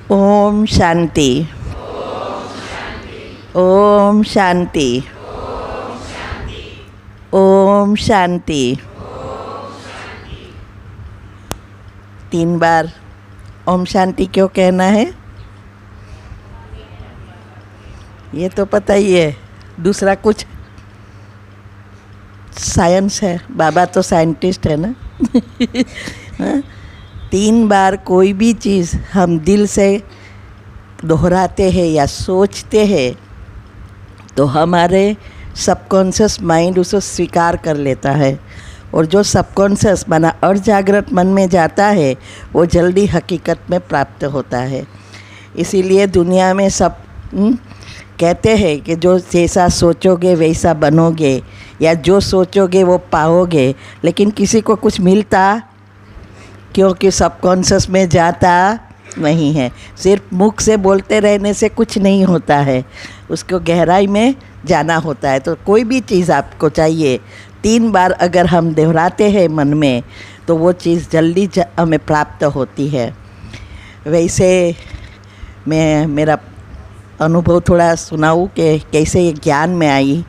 ओम शांति। ओम शांति। ओम शांति। 3 बार ओम शांति क्यों कहना है ये तो पता ही है। दूसरा कुछ साइंस है, बाबा तो साइंटिस्ट है ना। 3 बार कोई भी चीज़ हम दिल से दोहराते हैं या सोचते हैं तो हमारे सबकॉन्शियस माइंड उसे स्वीकार कर लेता है, और जो सबकॉन्शियस माना अर्धजागृत मन में जाता है वो जल्दी हकीकत में प्राप्त होता है। इसीलिए दुनिया में सब कहते हैं कि जो जैसा सोचोगे वैसा बनोगे, या जो सोचोगे वो पाओगे, लेकिन किसी को कुछ मिलता क्योंकि सबकॉन्शियस में जाता नहीं है। सिर्फ मुख से बोलते रहने से कुछ नहीं होता है, उसको गहराई में जाना होता है। तो कोई भी चीज़ आपको चाहिए 3 बार अगर हम दोहराते हैं मन में तो वो चीज़ जल्दी हमें प्राप्त होती है। वैसे मैं मेरा अनुभव थोड़ा सुनाऊँ कि कैसे ये ज्ञान में आई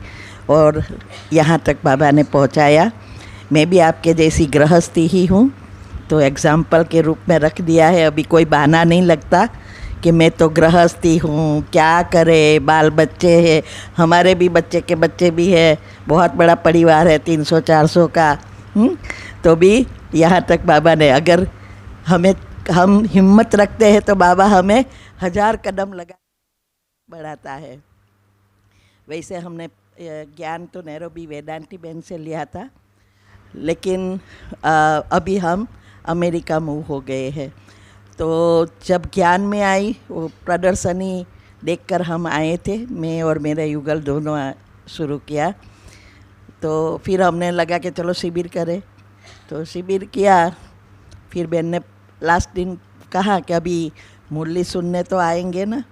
और यहाँ तक बाबा ने पहुँचाया। मैं भी आपके जैसी गृहस्थी ही हूँ, तो एग्ज़ाम्पल के रूप में रख दिया है। अभी कोई बहाना नहीं लगता कि मैं तो गृहस्थी हूँ, क्या करे, बाल बच्चे हैं, हमारे भी बच्चे के बच्चे भी है, बहुत बड़ा परिवार है 300-400 का। तो भी यहाँ तक बाबा ने, अगर हम हिम्मत रखते हैं तो बाबा हमें 1000 कदम लगा बढ़ाता है। वैसे हमने ज्ञान तो नैरोबी वेदांती बहन से लिया था, लेकिन अभी हम अमेरिका मूव हो गए हैं। तो जब ज्ञान में आई वो प्रदर्शनी देखकर हम आए थे, मैं और मेरे युगल दोनों शुरू किया। तो फिर हमने लगा कि चलो शिविर करें, तो शिविर किया। फिर बहन ने लास्ट दिन कहा कि अभी मुरली सुनने तो आएंगे ना,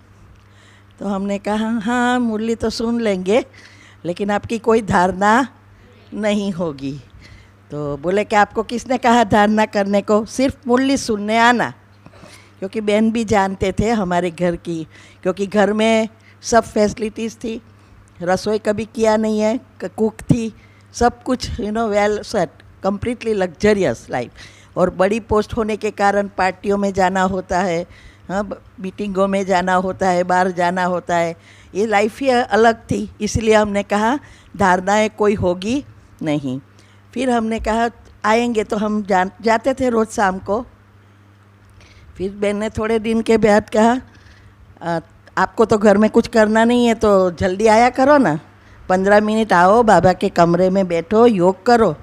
तो हमने कहा हाँ मुरली तो सुन लेंगे, लेकिन आपकी कोई धारणा नहीं होगी। तो बोले कि आपको किसने कहा धारणा करने को, सिर्फ मुरली सुनने आना। क्योंकि बहन भी जानते थे हमारे घर की, क्योंकि घर में सब फैसिलिटीज़ थी, रसोई कभी किया नहीं है, कुक थी, सब कुछ well set, completely luxurious life. और बड़ी पोस्ट होने के कारण पार्टियों में जाना होता है, हाँ मीटिंगों में जाना होता है, बाहर जाना होता है, ये लाइफ ही अलग थी। इसलिए हमने कहा धारणाएँ कोई होगी नहीं। फिर हमने कहा आएंगे, तो हम जाते थे रोज़ शाम को। फिर बहन ने थोड़े दिन के बाद कहा आपको तो घर में कुछ करना नहीं है तो जल्दी आया करो ना, 15 मिनट आओ, बाबा के कमरे में बैठो, योग करो।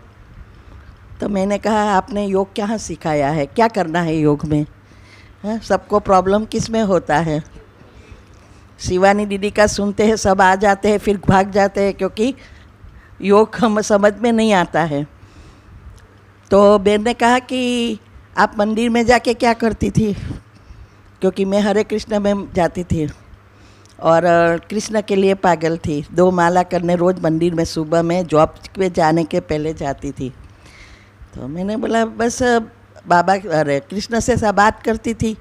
तो मैंने कहा आपने योग कहाँ सिखाया है, क्या करना है योग में, हाँ सबको प्रॉब्लम किस में होता है। शिवानी दीदी का सुनते हैं, सब आ जाते हैं, फिर भाग जाते हैं क्योंकि योग हम समझ में नहीं आता है। तो बहन ने कहा कि आप मंदिर में जाके क्या करती थी, क्योंकि मैं हरे कृष्ण में जाती थी और कृष्ण के लिए पागल थी। 2 माला करने रोज़ मंदिर में सुबह में जॉब पे जाने के पहले जाती थी। तो मैंने बोला बस बाबा अरे कृष्ण से सब बात करती थी,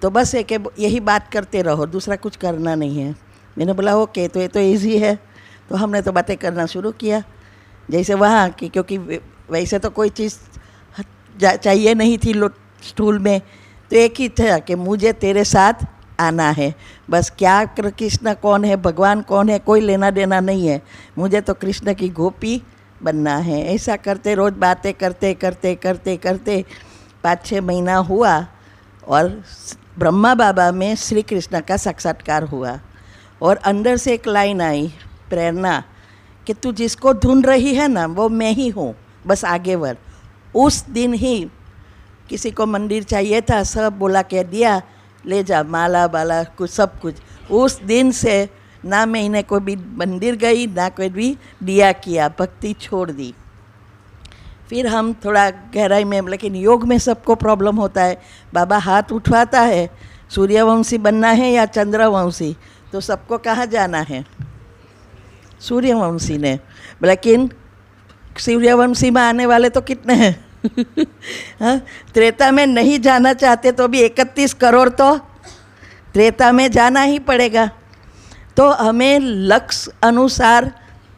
तो बस यही बात करते रहो, दूसरा कुछ करना नहीं है। मैंने बोला ओके, तो ये तो ईजी है। तो हमने तो बातें करना शुरू किया जैसे वहाँ की, क्योंकि वैसे तो कोई चीज़ चाहिए नहीं थी स्टूल में, तो एक ही था कि मुझे तेरे साथ आना है। बस क्या कृष्ण कौन है, भगवान कौन है, कोई लेना देना नहीं है, मुझे तो कृष्ण की गोपी बनना है। ऐसा करते रोज़ बातें करते करते करते करते 5-6 महीना हुआ और ब्रह्मा बाबा में श्री कृष्ण का साक्षात्कार हुआ। और अंदर से एक लाइन आई, प्रेरणा, कि तू जिसको ढूंढ रही है ना वो मैं ही हूँ, बस आगे बढ़। उस दिन ही किसी को मंदिर चाहिए था, सब बोला के दिया, ले जा माला बाला कुछ सब कुछ। उस दिन से ना मैं इन्हें कोई भी मंदिर गई, ना कोई भी दिया किया, भक्ति छोड़ दी। फिर हम थोड़ा गहराई में, लेकिन योग में सबको प्रॉब्लम होता है। बाबा हाथ उठवाता है, सूर्यवंशी बनना है या चंद्रवंशी, तो सबको कहाँ जाना है, सूर्यवंशी ने। लेकिन सूर्यवंशी में आने वाले तो कितने हैं। हाँ त्रेता में नहीं जाना चाहते तो भी 31 करोड़ तो त्रेता में जाना ही पड़ेगा। तो हमें लक्ष्य अनुसार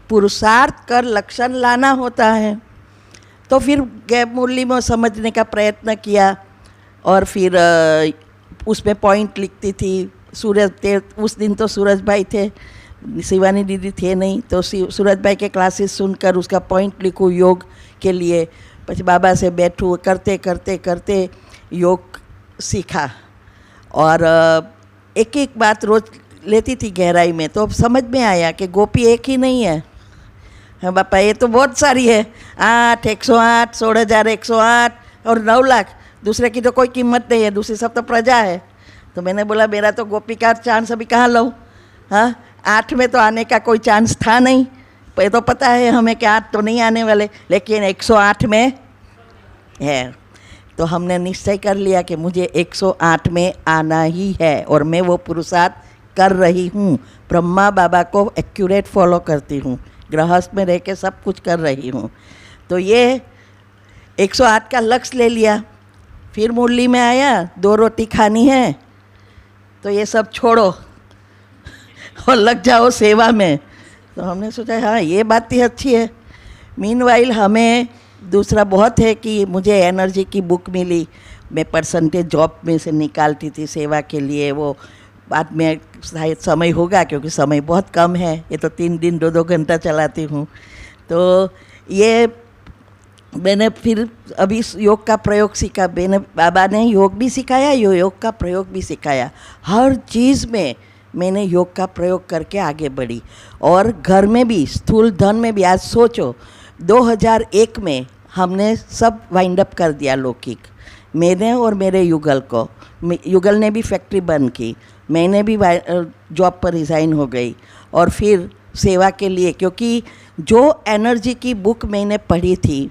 पुरुषार्थ कर लक्षण लाना होता है। तो फिर गैप मुरली में समझने का प्रयत्न किया और फिर उसमें पॉइंट लिखती थी। सूरज थे उस दिन, तो सूरज भाई थे, शिवानी दीदी थे नहीं, तो सूरज भाई के क्लासेस सुनकर उसका पॉइंट लिखूँ योग के लिए। પછી बाबा से बैठूँ, करते करते करते योग सीखा और एक एक बात रोज लेती थी गहराई में। तो समझ में आया कि गोपी एक ही नहीं है। हाँ बापा, ये तो बहुत सारी है, 8, 108, 16,108 और 9 लाख। दूसरे की तो कोई कीमत नहीं है, दूसरी सब तो प्रजा है। तो मैंने बोला मेरा तो गोपी का चांस अभी कहाँ लूँ। हाँ, 8 में तो आने का कोई चांस था नहीं। ये तो पता है हमें कि 8 तो नहीं आने वाले, लेकिन 108 में है। तो हमने निश्चय कर लिया कि मुझे 108 में आना ही है और मैं वो पुरुषार्थ कर रही हूँ। ब्रह्मा बाबा को एक्यूरेट फॉलो करती हूँ, गृहस्थ में रह के सब कुछ कर रही हूँ। तो ये 108 का लक्ष्य ले लिया। फिर मुरली में आया, 2 रोटी खानी है तो ये सब छोड़ो और लग जाओ सेवा में। तो हमने सोचा हाँ ये बात ही अच्छी है। मीनवाइल हमें दूसरा बहुत है कि मुझे एनर्जी की बुक मिली। मैं परसेंटेज जॉब में से निकालती थी सेवा के लिए, वो बाद में शायद समय होगा क्योंकि समय बहुत कम है। ये तो 3 दिन 2-2 घंटा चलाती हूँ। तो ये मैंने फिर अभी योग का प्रयोग सीखा। मैंने बाबा ने योग भी सिखाया, योग का प्रयोग भी सिखाया। हर चीज़ में मैंने योग का प्रयोग करके आगे बढ़ी। और घर में भी, स्थूल धन में भी। आज सोचो 2001 में हमने सब वाइंड अप कर दिया लौकिक, मैंने और मेरे युगल को। युगल ने भी फैक्ट्री बंद की, मैंने भी जॉब पर रिज़ाइन हो गई और फिर सेवा के लिए। क्योंकि जो एनर्जी की बुक मैंने पढ़ी थी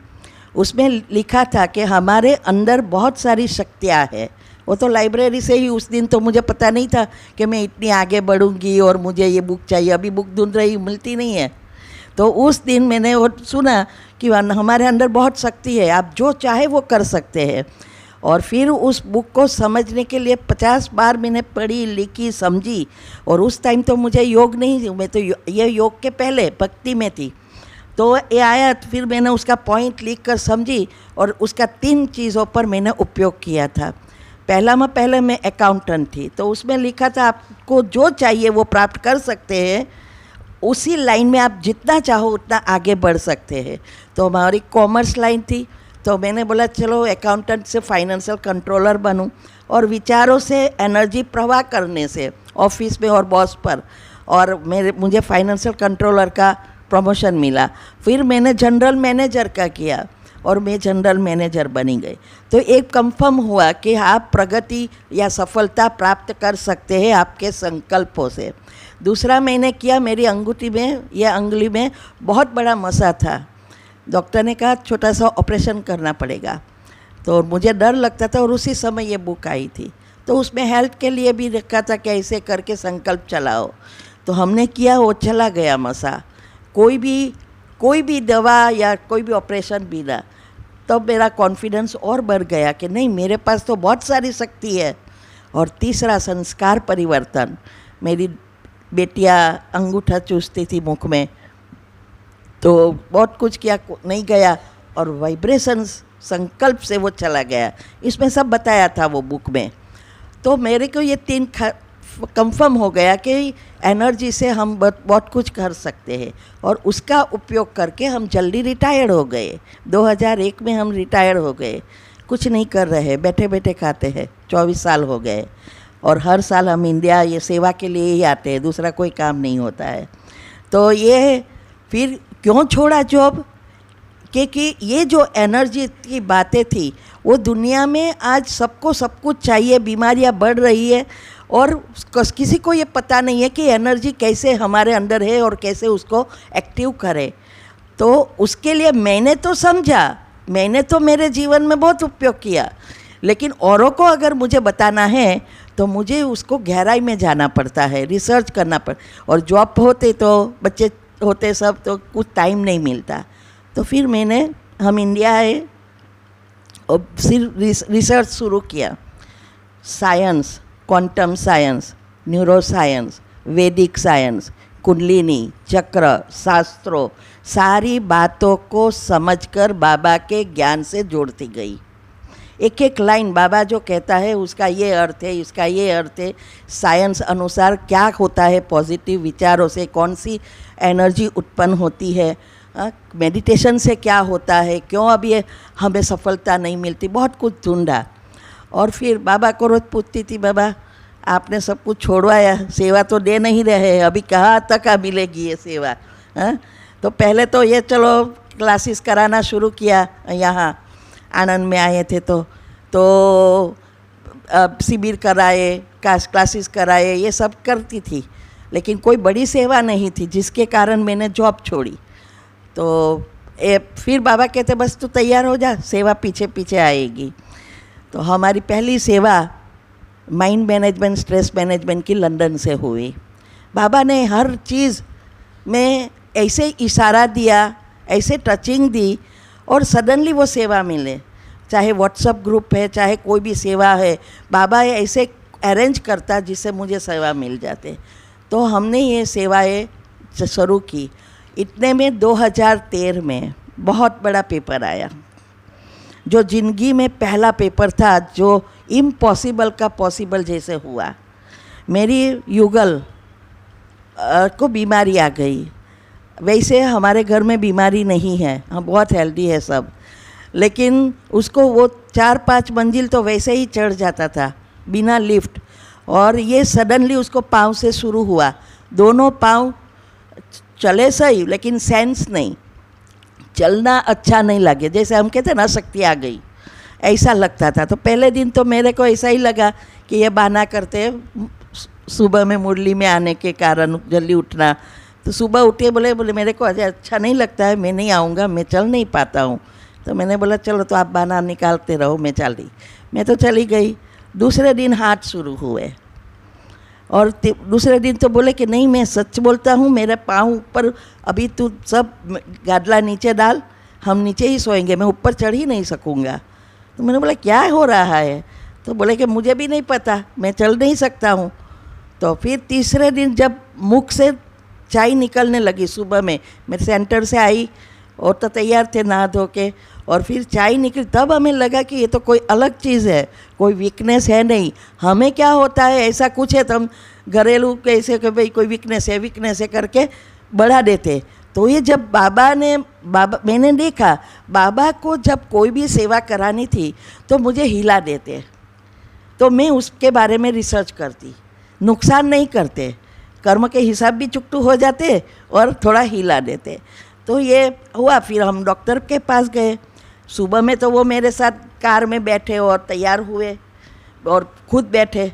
उसमें लिखा था कि हमारे अंदर बहुत सारी शक्तियाँ हैं। वो तो लाइब्रेरी से ही, उस दिन तो मुझे पता नहीं था कि मैं इतनी आगे बढ़ूंगी और मुझे ये बुक चाहिए। अभी बुक ढूंढ रही, मिलती नहीं है। तो उस दिन मैंने वो सुना कि हमारे अंदर बहुत शक्ति है, आप जो चाहे वो कर सकते हैं। और फिर उस बुक को समझने के लिए 50 बार मैंने पढ़ी, लिखी, समझी। और उस टाइम तो मुझे योग नहीं, मैं तो ये योग के पहले भक्ति में थी। तो ये आया, फिर मैंने उसका पॉइंट लिख कर समझी और उसका 3 चीज़ों पर मैंने उपयोग किया था। पहले मैं अकाउंटेंट थी, तो उसमें लिखा था आपको जो चाहिए वो प्राप्त कर सकते हैं, उसी लाइन में आप जितना चाहो उतना आगे बढ़ सकते हैं। तो हमारी कॉमर्स लाइन थी, तो मैंने बोला चलो अकाउंटेंट से फाइनेंशियल कंट्रोलर बनूं। और विचारों से एनर्जी प्रवाह करने से ऑफिस में और बॉस पर, और मुझे फाइनेंशियल कंट्रोलर का प्रमोशन मिला। फिर मैंने जनरल मैनेजर का किया और मैं जनरल मैनेजर बनी गई। तो एक कंफर्म हुआ कि आप प्रगति या सफलता प्राप्त कर सकते हैं आपके संकल्पों से। दूसरा मैंने किया, मेरी अंगूठी में या अंगुली में बहुत बड़ा मसा था। डॉक्टर ने कहा छोटा सा ऑपरेशन करना पड़ेगा, तो मुझे डर लगता था। और उसी समय ये बुक आई थी, तो उसमें हेल्थ के लिए भी रखा था कि ऐसे करके संकल्प चलाओ। तो हमने किया, वो चला गया मसा। कोई भी दवा या कोई भी ऑपरेशन बिना। तो मेरा कॉन्फिडेंस और बढ़ गया कि नहीं, मेरे पास तो बहुत सारी शक्ति है। और तीसरा, संस्कार परिवर्तन। मेरी बेटियां अंगूठा चूसती थी मुख में, तो बहुत कुछ किया, नहीं गया। और वाइब्रेशंस संकल्प से वो चला गया। इसमें सब बताया था वो बुक में। तो मेरे को ये 3 कंफर्म हो गया कि एनर्जी से हम बहुत कुछ कर सकते हैं। और उसका उपयोग करके हम जल्दी रिटायर्ड हो गए। 2001 में हम रिटायर्ड हो गए, कुछ नहीं कर रहे, बैठे बैठे खाते हैं। 24 साल हो गए और हर साल हम इंडिया ये सेवा के लिए ही आते हैं, दूसरा कोई काम नहीं होता है। तो ये फिर क्यों छोड़ा जॉब? क्योंकि ये जो एनर्जी की बातें थी, वो दुनिया में आज सबको सब कुछ चाहिए, बीमारियां बढ़ रही है और किसी को ये पता नहीं है कि एनर्जी कैसे हमारे अंदर है और कैसे उसको एक्टिव करें। तो उसके लिए मैंने तो समझा, मैंने तो मेरे जीवन में बहुत उपयोग किया, लेकिन औरों को अगर मुझे बताना है तो मुझे उसको गहराई में जाना पड़ता है, रिसर्च करना और जॉब होते तो बच्चे होते सब, तो कुछ टाइम नहीं मिलता। तो फिर हम इंडिया आए और फिर रिसर्च शुरू किया। Science, quantum science, neuro science, वैदिक साइंस, कुंडलिनी, चक्र, शास्त्रों, सारी बातों को समझकर बाबा के ज्ञान से जोड़ती गई। एक एक लाइन बाबा जो कहता है उसका ये अर्थ है, इसका ये अर्थ है, साइंस अनुसार क्या होता है, पॉजिटिव विचारों से कौन सी एनर्जी उत्पन्न होती है, मेडिटेशन से क्या होता है, क्यों अब ये हमें सफलता नहीं मिलती, बहुत कुछ ढूंढा। और फिर बाबा को रोज पूछती थी, बाबा आपने सब कुछ छोड़वाया, सेवा तो दे नहीं रहे, अभी कहाँ तक मिलेगी ये सेवा। तो पहले तो ये चलो क्लासेस कराना शुरू किया, यहाँ आनंद में आए थे तो शिविर कराए, क्लासेस कराए, ये सब करती थी, लेकिन कोई बड़ी सेवा नहीं थी, जिसके कारण मैंने जॉब छोड़ी। तो फिर बाबा कहते बस तू तैयार हो जा, सेवा पीछे पीछे आएगी। तो हमारी पहली सेवा माइंड मैनेजमेंट, स्ट्रेस मैनेजमेंट की लंदन से हुई। बाबा ने हर चीज़ में ऐसे इशारा दिया, ऐसे टचिंग दी, और सडनली वो सेवा मिले। चाहे व्हाट्सएप ग्रुप है, चाहे कोई भी सेवा है, बाबा ऐसे अरेंज करता जिससे मुझे सेवा मिल जाते। तो हमने ये सेवाएं शुरू की। इतने में 2013 में बहुत बड़ा पेपर आया, जो ज़िंदगी में पहला पेपर था, जो इम्पॉसिबल का पॉसिबल जैसे हुआ। मेरी युगल को बीमारी आ गई। वैसे हमारे घर में बीमारी नहीं है, हम बहुत हेल्दी है सब, लेकिन उसको वो 4-5 मंजिल तो वैसे ही चढ़ जाता था बिना लिफ्ट, और ये सडनली उसको पाँव से शुरू हुआ। दोनों पाँव चले सही, लेकिन सेंस नहीं, चलना अच्छा नहीं लगे, जैसे हम कहते ना शक्ति आ गई, ऐसा लगता था। तो पहले दिन तो मेरे को ऐसा ही लगा कि ये बहाना करते सुबह में मुरली में आने के कारण जल्दी उठना। तो सुबह उठे, बोले मेरे को अच्छा नहीं लगता है, मैं नहीं आऊँगा, मैं चल नहीं पाता हूँ। तो मैंने बोला चलो तो आप बहाना निकालते रहो, मैं तो चली गई। दूसरे दिन हाथ शुरू हुए, और दूसरे दिन तो बोले कि नहीं मैं सच बोलता हूँ, मेरे पाँव ऊपर, अभी तू सब गादला नीचे डाल, हम नीचे ही सोएंगे, मैं ऊपर चढ़ ही नहीं सकूँगा। तो मैंने बोला क्या हो रहा है? तो बोले कि मुझे भी नहीं पता, मैं चल नहीं सकता हूँ। तो फिर तीसरे दिन जब मुख से चाय निकलने लगी सुबह में, मैं सेंटर से आई और तो तैयार थे नहा धो के, और फिर चाय निकली, तब हमें लगा कि ये तो कोई अलग चीज़ है, कोई वीकनेस है नहीं। हमें क्या होता है ऐसा कुछ है तो हम घरेलू कैसे कि भाई कोई वीकनेस है करके बढ़ा देते। तो ये जब मैंने देखा बाबा को जब कोई भी सेवा करानी थी तो मुझे हिला देते, तो मैं उसके बारे में रिसर्च करती, नुकसान नहीं करते, कर्म के हिसाब भी चुकतू हो जाते और थोड़ा हिला देते। तो ये हुआ। फिर हम डॉक्टर के पास गए। सुबह में तो वो मेरे साथ कार में बैठे और तैयार हुए और खुद बैठे,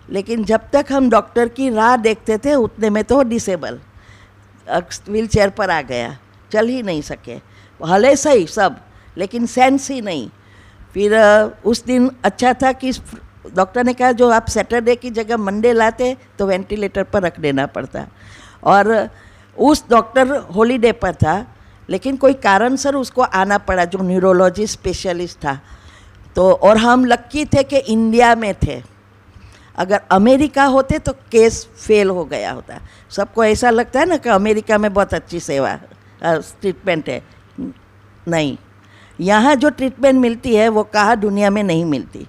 लेकिन जब तक हम डॉक्टर की राह देखते थे उतने में तो डिसेबल व्हील चेयर पर आ गया, चल ही नहीं सके, हले सही सब, लेकिन सेंस ही नहीं। फिर उस दिन अच्छा था कि डॉक्टर ने कहा जो आप सैटरडे की जगह मंडे लाते तो वेंटिलेटर पर रख देना पड़ता, और उस डॉक्टर हॉलीडे पर था, लेकिन कोई कारणसर उसको आना पड़ा, जो न्यूरोलॉजी स्पेशलिस्ट था। तो और हम लक्की थे कि इंडिया में थे, अगर अमेरिका होते तो केस फेल हो गया होता। सबको ऐसा लगता है ना कि अमेरिका में बहुत अच्छी सेवा ट्रीटमेंट है, नहीं, यहाँ जो ट्रीटमेंट मिलती है वो कहाँ दुनिया में नहीं मिलती।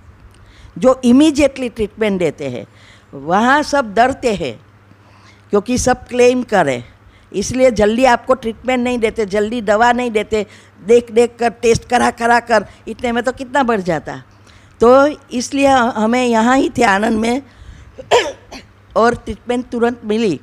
जो इमीडिएटली ट्रीटमेंट देते हैं वहाँ सब डरते हैं, क्योंकि सब क्लेम करें, इसलिए जल्दी आपको ट्रीटमेंट नहीं देते, जल्दी दवा नहीं देते, देख कर टेस्ट करा कर, इतने में तो कितना बढ़ जाता। तो इसलिए हमें यहाँ ही थे आनंद में और ट्रीटमेंट तुरंत मिली।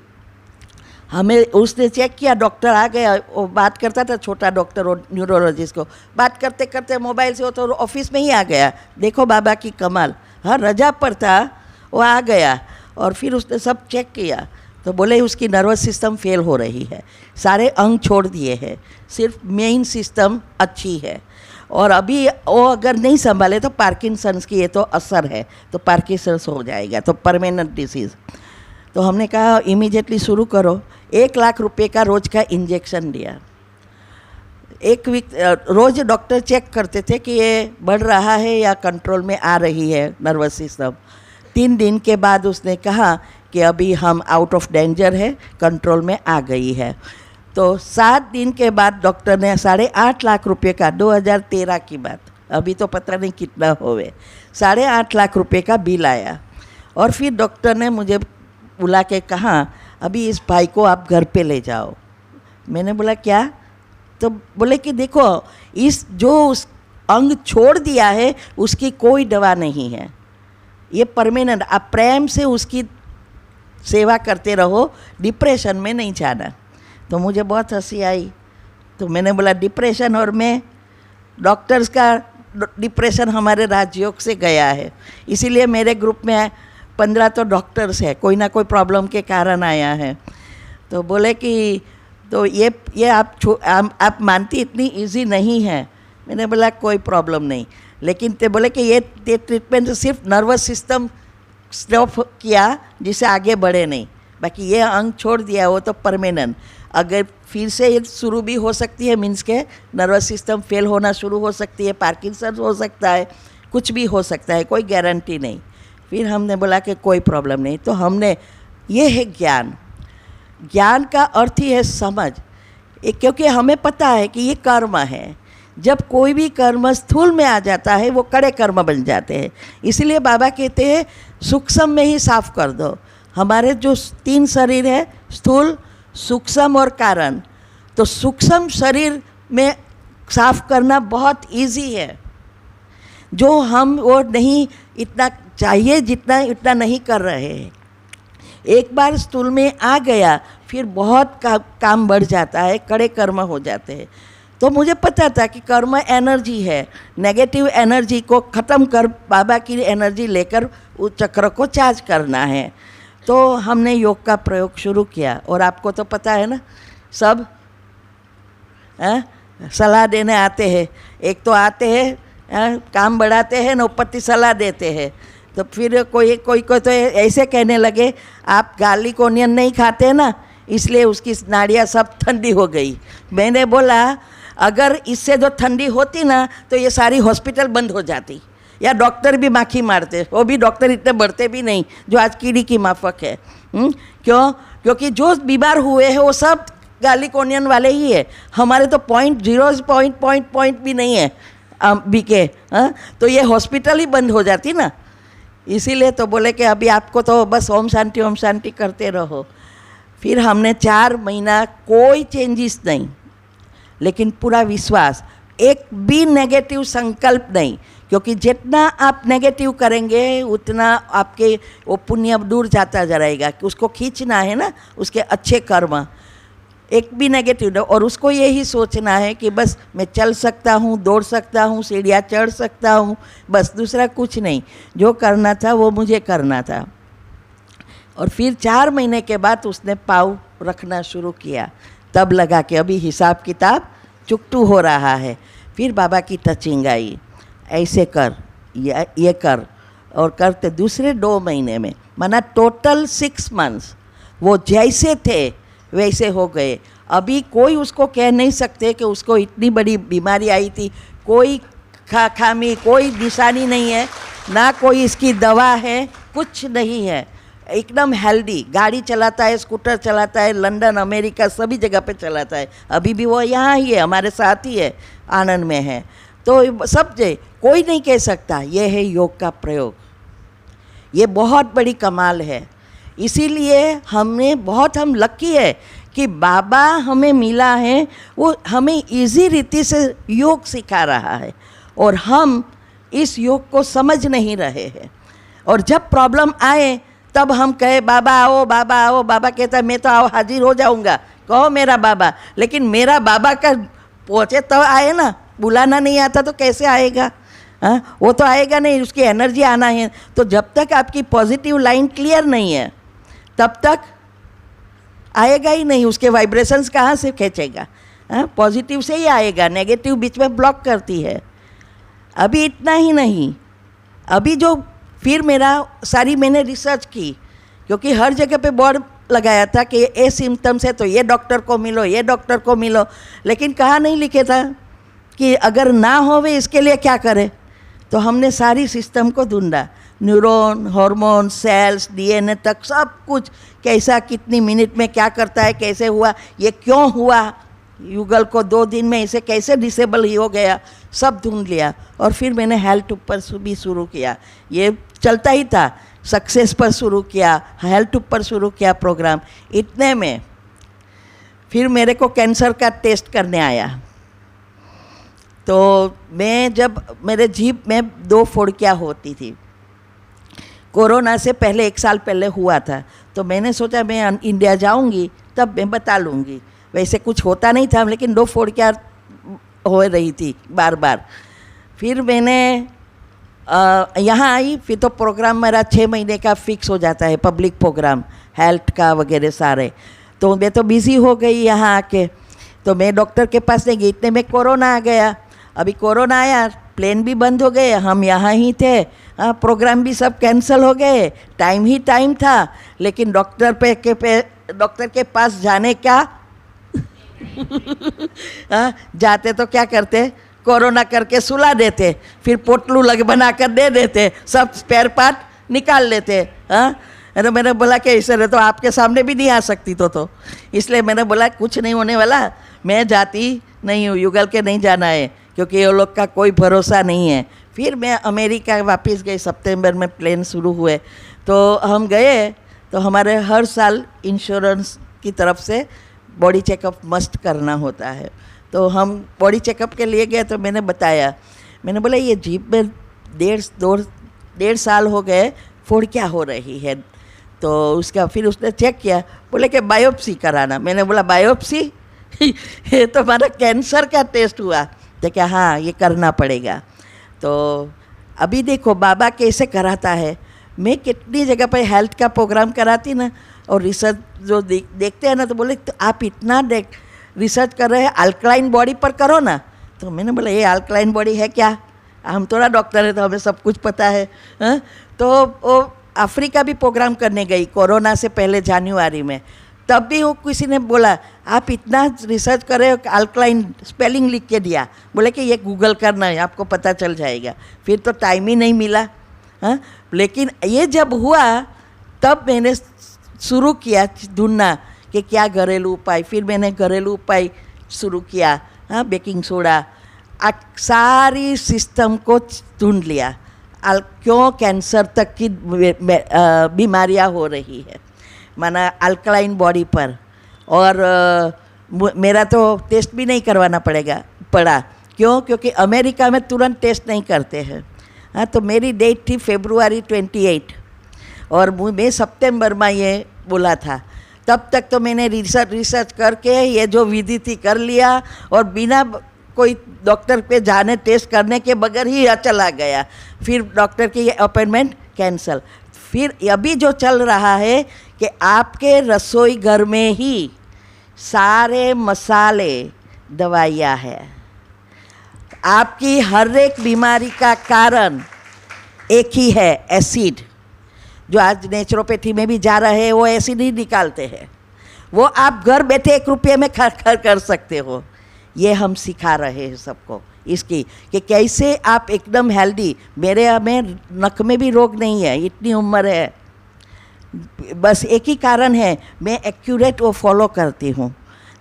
हमें उसने चेक किया, डॉक्टर आ गया, वो बात करता था, छोटा डॉक्टर और न्यूरोलॉजिस्ट को बात करते करते मोबाइल से, वो तो ऑफिस में ही आ गया। देखो बाबा की कमाल, हाँ रजा पर था, वो आ गया और फिर उसने सब चेक किया। तो बोले उसकी नर्वस सिस्टम फेल हो रही है, सारे अंग छोड़ दिए हैं, सिर्फ मेन सिस्टम अच्छी है, और अभी वो अगर नहीं संभाले तो पार्किंसंस की ये तो असर है, तो पार्किंसंस हो जाएगा, तो परमानेंट डिसीज़। तो हमने कहा इमीडिएटली शुरू करो। 1 लाख रुपए का रोज का इंजेक्शन दिया। एक वीक रोज़ डॉक्टर चेक करते थे कि ये बढ़ रहा है या कंट्रोल में आ रही है नर्वस सिस्टम। दिन के बाद उसने कहा कि अभी हम आउट ऑफ डेंजर है, कंट्रोल में आ गई है। तो 7 दिन के बाद डॉक्टर ने 8.5 लाख रुपए का, 2013 की बात, अभी तो पता नहीं कितना होवे, 8.5 लाख रुपए का बिल आया। और फिर डॉक्टर ने मुझे बुला के कहा अभी इस भाई को आप घर पे ले जाओ। मैंने बोला क्या? तो बोले कि देखो इस जो उस अंग छोड़ दिया है उसकी कोई दवा नहीं है, ये परमानेंट, आप प्रेम से उसकी सेवा करते रहो, डिप्रेशन में नहीं जाना। तो मुझे बहुत हंसी आई। तो मैंने बोला डिप्रेशन, और मैं डॉक्टर्स का डिप्रेशन हमारे राजयोग से गया है, इसीलिए मेरे ग्रुप में 15 तो डॉक्टर्स है, कोई ना कोई प्रॉब्लम के कारण आया है। तो बोले कि तो ये आप मानती इतनी इजी नहीं है। मैंने बोला कोई प्रॉब्लम नहीं, लेकिन ते बोले कि ये ट्रीटमेंट सिर्फ नर्वस सिस्टम स्टॉप किया जिससे आगे बढ़े नहीं, बाकी ये अंग छोड़ दिया वो तो परमानेंट। अगर फिर से ये शुरू भी हो सकती है, मीन्स के नर्वस सिस्टम फेल होना शुरू हो सकती है, पार्किंसन हो सकता है, कुछ भी हो सकता है, कोई गारंटी नहीं। फिर हमने बोला कि कोई प्रॉब्लम नहीं। तो हमने, ये है ज्ञान, ज्ञान का अर्थ ही है समझ, क्योंकि हमें पता है कि ये कर्म है, जब कोई भी कर्म स्थूल में आ जाता है वो कड़े कर्म बन जाते हैं। इसलिए बाबा कहते हैं सूक्ष्म में ही साफ कर दो। हमारे जो 3 शरीर है, स्थूल, सूक्ष्म और कारण, तो सूक्ष्म शरीर में साफ करना बहुत इजी है, जो हम वो नहीं इतना चाहिए जितना इतना नहीं कर रहे हैं। एक बार स्थूल में आ गया फिर बहुत काम बढ़ जाता है, कड़े कर्म हो जाते हैं। तो मुझे पता था कि कर्म एनर्जी है, नेगेटिव एनर्जी को ख़त्म कर बाबा की एनर्जी लेकर उस चक्र को चार्ज करना है। तो हमने योग का प्रयोग शुरू किया, और आपको तो पता है ना, सब सलाह देने आते हैं, एक तो आते हैं काम बढ़ाते हैं, नौपति सलाह देते हैं। तो फिर कोई तो ऐसे कहने लगे आप गार्लिक ओनियन नहीं खाते ना, इसलिए उसकी नाड़ियाँ सब ठंडी हो गई। मैंने बोला अगर इससे जो ठंडी होती ना तो ये सारी हॉस्पिटल बंद हो जाती, या डॉक्टर भी माखी मारते, वो भी डॉक्टर इतने बढ़ते भी नहीं जो आज कीड़ी की माफक है। क्यों? क्योंकि जो बीमार हुए हैं वो सब गार्लिक ओनियन वाले ही है, हमारे तो पॉइंट भी नहीं है बीके। तो ये हॉस्पिटल ही बंद हो जाती ना, इसीलिए तो बोले कि अभी आपको तो बस ओम शांति करते रहो। फिर हमने 4 महीना कोई चेंजेस नहीं, लेकिन पूरा विश्वास, एक भी नेगेटिव संकल्प नहीं, क्योंकि जितना आप नेगेटिव करेंगे उतना आपके वो पुण्य दूर जाता जाएगा, कि उसको खींचना है ना उसके अच्छे कर्म, एक भी नेगेटिव नहीं। और उसको यही सोचना है कि बस मैं चल सकता हूँ, दौड़ सकता हूँ, सीढ़ियाँ चढ़ सकता हूँ, बस दूसरा कुछ नहीं, जो करना था वो मुझे करना था। और फिर 4 महीने के बाद उसने पाँव रखना शुरू किया, तब लगा कि अभी हिसाब किताब चुकटू हो रहा है। फिर बाबा की टचिंग आई, ऐसे कर, ये कर, और करते दूसरे 2 महीने में, माना टोटल 6 मंथ्स वो जैसे थे वैसे हो गए। अभी कोई उसको कह नहीं सकते कि उसको इतनी बड़ी बीमारी आई थी, कोई खामी, कोई निशानी नहीं है, ना कोई इसकी दवा है, कुछ नहीं है, एकदम हेल्दी। गाड़ी चलाता है, स्कूटर चलाता है, लंदन, अमेरिका सभी जगह पे चलाता है। अभी भी वो यहाँ ही है, हमारे साथ ही है, आनंद में है। तो सब कोई नहीं कह सकता, ये है योग का प्रयोग, ये बहुत बड़ी कमाल है। इसीलिए हम लकी है कि बाबा हमें मिला है, वो हमें इजी रीति से योग सिखा रहा है, और हम इस योग को समझ नहीं रहे हैं। और जब प्रॉब्लम आए तब हम कहे बाबा आओ, बाबा आओ। बाबा कहता है मैं तो आओ हाजिर हो जाऊंगा, कहो मेरा बाबा। लेकिन मेरा बाबा का पहुँचे तो आए ना, बुलाना नहीं आता तो कैसे आएगा? वो तो आएगा नहीं, उसकी एनर्जी आना है। तो जब तक आपकी पॉजिटिव लाइन क्लियर नहीं है तब तक आएगा ही नहीं, उसके वाइब्रेशंस कहाँ से खींचेगा? पॉजिटिव से ही आएगा, नेगेटिव बीच में ब्लॉक करती है। अभी इतना ही नहीं, अभी जो फिर मैंने रिसर्च की, क्योंकि हर जगह पे बोर्ड लगाया था कि ये सिम्टम्स है तो ये डॉक्टर को मिलो, ये डॉक्टर को मिलो, लेकिन कहाँ नहीं लिखे था कि अगर ना होवे इसके लिए क्या करें। तो हमने सारी सिस्टम को ढूंढा, न्यूरॉन, हार्मोन, सेल्स, डीएनए तक सब कुछ, कैसा कितनी मिनट में क्या करता है, कैसे हुआ, ये क्यों हुआ, युगल को 2 दिन में इसे कैसे डिसेबल ही हो गया, सब ढूंढ लिया। और फिर मैंने हेल्थ ऊपर भी शुरू किया, ये चलता ही था, सक्सेस पर शुरू किया, हेल्थ ऊपर शुरू किया प्रोग्राम। इतने में फिर मेरे को कैंसर का टेस्ट करने आया। तो मैं जब मेरे जीभ में 2 फोड़कियाँ होती थी, कोरोना से पहले 1 साल पहले हुआ था, तो मैंने सोचा मैं इंडिया जाऊंगी तब मैं बता लूँगी। वैसे कुछ होता नहीं था, लेकिन 2 फोड़कियाँ हो रही थी बार बार। फिर मैंने यहाँ आई, फिर तो प्रोग्राम मेरा 6 महीने का फिक्स हो जाता है, पब्लिक प्रोग्राम हेल्थ का वगैरह सारे। तो मैं तो बिज़ी हो गई यहाँ आके, तो मैं डॉक्टर के पास नहीं गई। इतने में कोरोना आ गया। अभी कोरोना आया, प्लेन भी बंद हो गए, हम यहाँ ही थे, प्रोग्राम भी सब कैंसिल हो गए, टाइम ही टाइम था, लेकिन डॉक्टर के पास जाने का जाते तो क्या करते, कोरोना करके सुला देते, फिर पोटलू बना कर दे देते, सब स्पेयर पार्ट निकाल लेते। तो मैंने बोला कि इसे तो आपके सामने भी नहीं आ सकती तो इसलिए मैंने बोला कुछ नहीं होने वाला, मैं जाती नहीं हूँ, युगल के नहीं जाना है, क्योंकि ये लोग का कोई भरोसा नहीं है। फिर मैं अमेरिका वापस गई, सितंबर में प्लेन शुरू हुए, तो हम गए, तो हमारे हर साल इंश्योरेंस की तरफ से बॉडी चेकअप मस्ट करना होता है। तो हम बॉडी चेकअप के लिए गए, तो मैंने बताया, मैंने बोला ये जीभ में 1.5 साल हो गए, फोड़ क्या हो रही है। तो उसका फिर उसने चेक किया, बोले कि बायोप्सी कराना। मैंने बोला बायोप्सी ये तो हमारा कैंसर का टेस्ट हुआ। तो क्या हाँ ये करना पड़ेगा। तो अभी देखो बाबा कैसे कराता है, मैं कितनी जगह पर हेल्थ का प्रोग्राम कराती ना, और रिसर्च जो देखते हैं ना, तो बोले तो आप इतना रिसर्च कर रहे हैं, अल्कलाइन बॉडी पर करो ना। तो मैंने बोला ये अल्कलाइन बॉडी है क्या, हम थोड़ा डॉक्टर है तो हमें सब कुछ पता है। तो वो अफ्रीका भी प्रोग्राम करने गई कोरोना से पहले जनवरी में, तब भी वो किसी ने बोला आप इतना रिसर्च कर रहे हो, अल्कलाइन स्पेलिंग लिख के दिया, बोले कि ये गूगल करना है आपको पता चल जाएगा। फिर तो टाइम ही नहीं मिला। लेकिन ये जब हुआ तब मैंने शुरू किया ढूंढना कि क्या घरेलू उपाय। फिर मैंने घरेलू उपाय शुरू किया, बेकिंग सोडा, सारी सिस्टम को ढूंढ लिया, क्यों कैंसर तक की बीमारियां हो रही है, माना अल्कलाइन बॉडी पर। और मेरा तो टेस्ट भी नहीं करवाना पड़ा, क्यों, क्योंकि अमेरिका में तुरंत टेस्ट नहीं करते हैं। तो मेरी डेट थी February 28 और मैं सितंबर में ये बोला था। तब तक तो मैंने रिसर्च करके ये जो विधि थी कर लिया, और बिना कोई डॉक्टर पे जाने टेस्ट करने के बगैर ही चला गया। फिर डॉक्टर की अपॉइंटमेंट कैंसिल। फिर अभी जो चल रहा है कि आपके रसोई घर में ही सारे मसाले दवाइयाँ हैं। आपकी हर एक बीमारी का कारण एक ही है, एसिड। जो आज नेचुरोपैथी में भी जा रहे हैं वो एसिड ही निकालते हैं, वो आप घर बैठे 1 रुपये में कर सकते हो। ये हम सिखा रहे हैं सबको इसकी, कि कैसे आप एकदम हेल्दी। मेरे में नक में भी रोग नहीं है, इतनी उम्र है, बस एक ही कारण है, मैं एक्यूरेट वो फॉलो करती हूँ।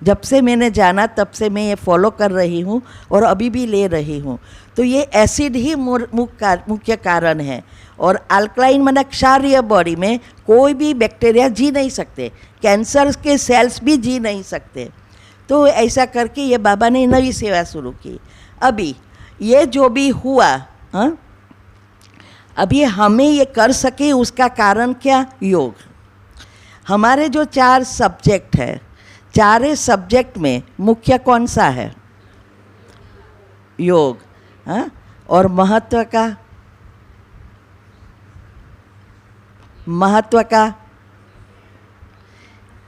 जब से मैंने जाना तब से मैं ये फॉलो कर रही हूँ और अभी भी ले रही हूँ। तो ये एसिड ही मुख्य कारण है। और अल्कलाइन माना क्षारीय बॉडी में कोई भी बैक्टीरिया जी नहीं सकते, कैंसर के सेल्स भी जी नहीं सकते। तो ऐसा करके ये बाबा ने नई सेवा शुरू की। अभी ये जो भी हुआ, अभी हमें ये कर सके उसका कारण क्या, योग। हमारे जो 4 सब्जेक्ट है, 4 सब्जेक्ट में मुख्य कौन सा है, योग। और महत्व का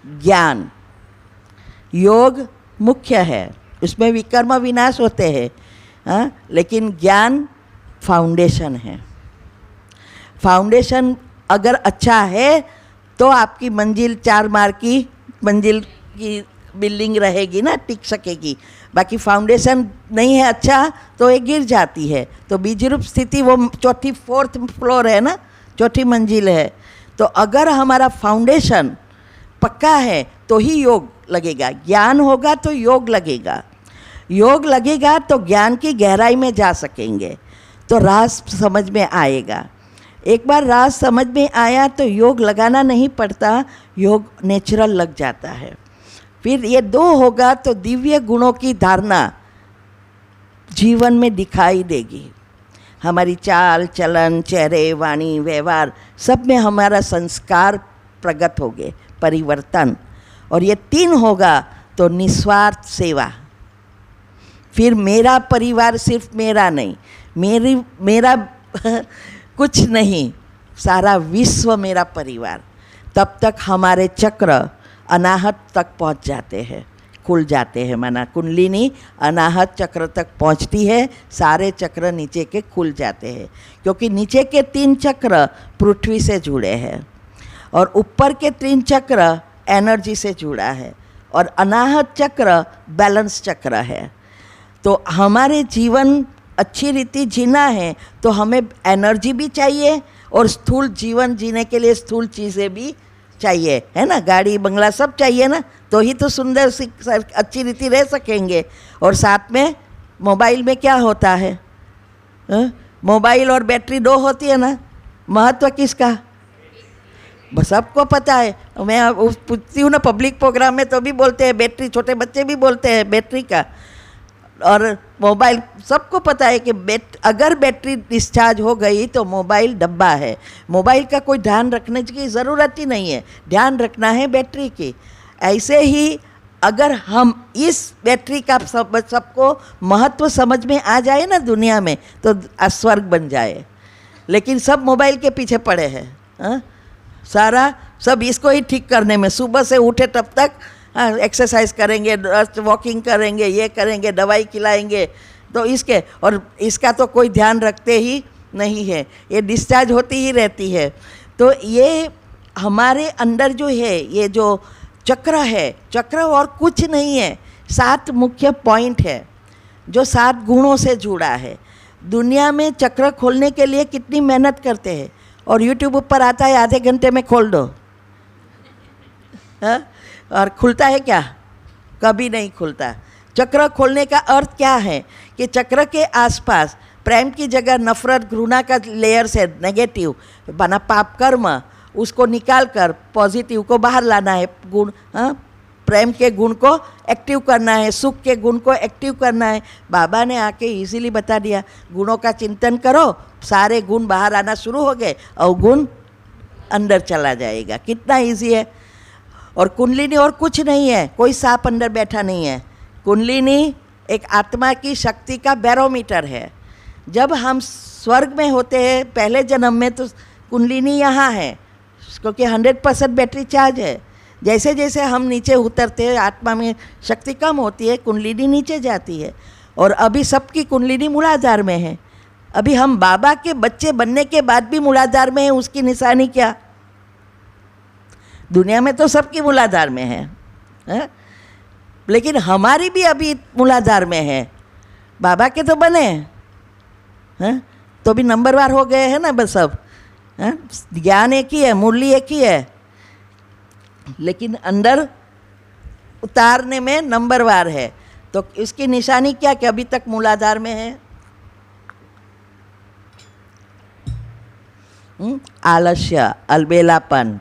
ज्ञान। योग मुख्य है, उसमें विकर्म विनाश होते हैं, लेकिन ज्ञान फाउंडेशन है। फाउंडेशन अगर अच्छा है तो आपकी मंजिल 4 मार की मंजिल की बिल्डिंग रहेगी ना, टिक सकेगी। बाकी फाउंडेशन नहीं है अच्छा तो ये गिर जाती है। तो बीज रूप स्थिति वो 4th 4th फ्लोर है ना, चौथी मंजिल है। तो अगर हमारा फाउंडेशन पक्का है तो ही योग लगेगा, ज्ञान होगा तो योग लगेगा, योग लगेगा तो ज्ञान की गहराई में जा सकेंगे, तो राज समझ में आएगा। एक बार राज समझ में आया तो योग लगाना नहीं पड़ता, योग नेचुरल लग जाता है। फिर ये दो होगा तो दिव्य गुणों की धारणा जीवन में दिखाई देगी। हमारी चाल चलन, चेहरे, वाणी, व्यवहार सब में हमारा संस्कार प्रकट होंगे, परिवर्तन। और ये तीन होगा तो निस्वार्थ सेवा। फिर मेरा परिवार सिर्फ मेरा नहीं, मेरा कुछ नहीं, सारा विश्व मेरा परिवार। तब तक हमारे चक्र अनाहत तक पहुंच जाते हैं, खुल जाते हैं। माना कुंडलिनी अनाहत चक्र तक पहुंचती है, सारे चक्र नीचे के खुल जाते हैं, क्योंकि नीचे के 3 चक्र पृथ्वी से जुड़े हैं और ऊपर के 3 चक्र एनर्जी से जुड़ा है, और अनाहत चक्र बैलेंस चक्र है। तो हमारे जीवन अच्छी रीति जीना है तो हमें एनर्जी भी चाहिए और स्थूल जीवन जीने के लिए स्थूल चीज़ें भी चाहिए, है ना। गाड़ी बंगला सब चाहिए ना, तो ही तो सुंदर सी अच्छी रीति रह सकेंगे। और साथ में मोबाइल में क्या होता है, मोबाइल और बैटरी 2 होती है ना, महत्व किसका बस सबको पता है। मैं पूछती हूँ ना पब्लिक प्रोग्राम में तो भी बोलते हैं बैटरी, छोटे बच्चे भी बोलते हैं बैटरी का। और मोबाइल सबको पता है कि अगर बैटरी डिस्चार्ज हो गई तो मोबाइल डब्बा है, मोबाइल का कोई ध्यान रखने की ज़रूरत ही नहीं है, ध्यान रखना है बैटरी की। ऐसे ही अगर हम इस बैटरी का सबको महत्व समझ में आ जाए ना दुनिया में, तो स्वर्ग बन जाए। लेकिन सब मोबाइल के पीछे पड़े हैं, सारा सब इसको ही ठीक करने में। सुबह से उठे तब तक एक्सरसाइज करेंगे, वॉकिंग करेंगे, ये करेंगे, दवाई खिलाएंगे, तो इसके और इसका तो कोई ध्यान रखते ही नहीं है, ये डिस्चार्ज होती ही रहती है। तो ये हमारे अंदर जो है, ये जो चक्र है, चक्र और कुछ नहीं है, 7 मुख्य पॉइंट है जो 7 गुणों से जुड़ा है। दुनिया में चक्र खोलने के लिए कितनी मेहनत करते हैं, और यूट्यूब पर आता है आधे घंटे में खोल दो, हाँ? और खुलता है क्या? कभी नहीं खुलता। चक्र खोलने का अर्थ क्या है कि चक्र के आसपास प्रेम की जगह नफरत, घृणा का लेयर से नेगेटिव बना पाप कर्म, उसको निकाल कर पॉजिटिव को बाहर लाना है। गुण, हाँ, प्रेम के गुण को एक्टिव करना है, सुख के गुण को एक्टिव करना है। बाबा ने आके इजीली बता दिया, गुणों का चिंतन करो, सारे गुण बाहर आना शुरू हो गए, अवगुण अंदर चला जाएगा। कितना इजी है। और कुंडलिनी और कुछ नहीं है, कोई सांप अंदर बैठा नहीं है। कुंडलिनी एक आत्मा की शक्ति का बैरोमीटर है। जब हम स्वर्ग में होते हैं पहले जन्म में, तो कुंडलिनी यहाँ है, क्योंकि 100% बैटरी चार्ज है। जैसे जैसे हम नीचे उतरते हैं, आत्मा में शक्ति कम होती है, कुंडलिनी नीचे जाती है। और अभी सबकी कुंडलिनी मूलाधार में है। अभी हम बाबा के बच्चे बनने के बाद भी मूलाधार में है, उसकी निशानी क्या? दुनिया में तो सबकी मूलाधार में है, लेकिन हमारी भी अभी मूलाधार में है। बाबा के तो बने हैं, तो भी नंबरवार हो गए हैं ना बस सब। ज्ञान एक ही है, मुरली एक ही है, लेकिन अंदर उतारने में नंबरवार है। तो इसकी निशानी क्या कि अभी तक मूलाधार में है। आलस्य, अलबेलापन,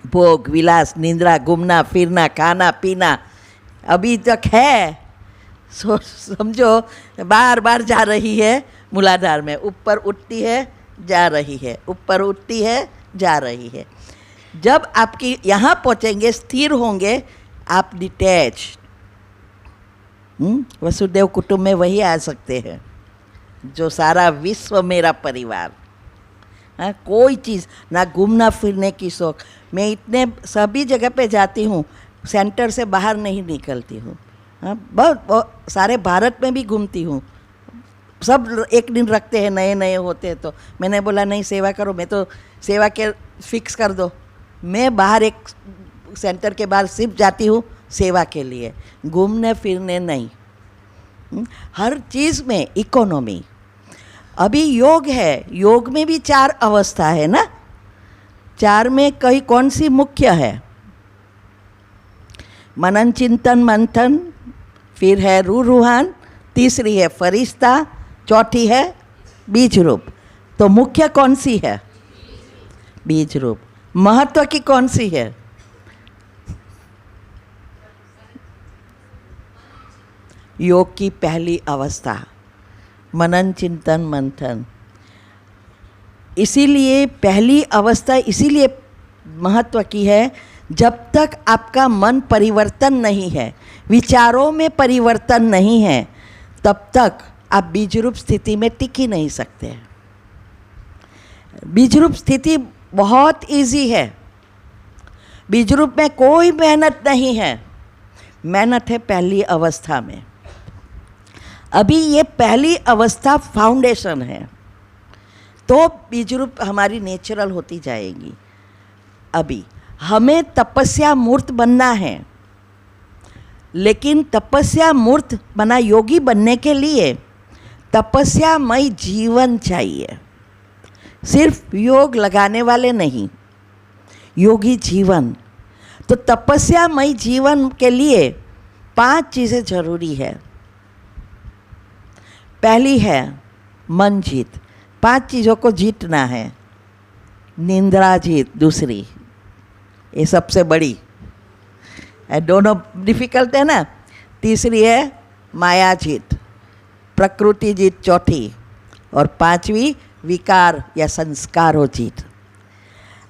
भोग विलास, निंद्रा, घूमना फिरना, खाना पीना अभी तक है। समझो बार बार जा रही है मूलाधार में, ऊपर उठती है जा रही है, ऊपर उठती है जा रही है। जब आपकी यहाँ पहुँचेंगे, स्थिर होंगे, आप डिटैच, वसुदेव कुटुंब में वही आ सकते हैं जो सारा विश्व मेरा परिवार। हाँ, कोई चीज़ ना, घूमना फिरने की शौक। मैं इतने सभी जगह पे जाती हूँ, सेंटर से बाहर नहीं निकलती हूँ। हाँ, बहुत सारे भारत में भी घूमती हूँ। सब एक दिन रखते हैं, नए नए होते हैं, तो मैंने बोला नहीं सेवा करो, मैं तो सेवा के फिक्स कर दो। मैं बाहर एक सेंटर के बाहर सिर्फ जाती हूँ सेवा के लिए, घूमने फिरने नहीं। हर चीज़ में इकोनॉमी। अभी योग है, योग में भी 4 अवस्था है ना, चार में कहीं कौन सी मुख्य है? मनन चिंतन मंथन, फिर है रूह रूहान, तीसरी है फरिश्ता, चौथी है बीज रूप। तो मुख्य कौन सी है? बीज रूप। महत्व की कौन सी है? योग की पहली अवस्था, मनन चिंतन मंथन। इसीलिए पहली अवस्था इसीलिए महत्व की है, जब तक आपका मन परिवर्तन नहीं है, विचारों में परिवर्तन नहीं है, तब तक आप बीजरूप स्थिति में टिक ही नहीं सकते। बीजरूप स्थिति बहुत इजी है। बीजरूप में कोई मेहनत नहीं है, मेहनत है पहली अवस्था में। अभी ये पहली अवस्था फाउंडेशन है, तो बीजरूप हमारी नेचुरल होती जाएगी। अभी हमें तपस्या मूर्त बनना है, लेकिन तपस्या मूर्त बना योगी बनने के लिए तपस्यामय जीवन चाहिए। सिर्फ योग लगाने वाले नहीं, योगी जीवन। तो तपस्यामय जीवन के लिए 5 चीज़ें जरूरी है। पहली है मन जीत, 5 चीज़ों को जीतना है। निंद्रा जीत दूसरी, ये सबसे बड़ी है, दोनों डिफिकल्ट है ना। तीसरी है माया जीत, प्रकृति जीत चौथी, और 5वीं विकार या संस्कारों जीत।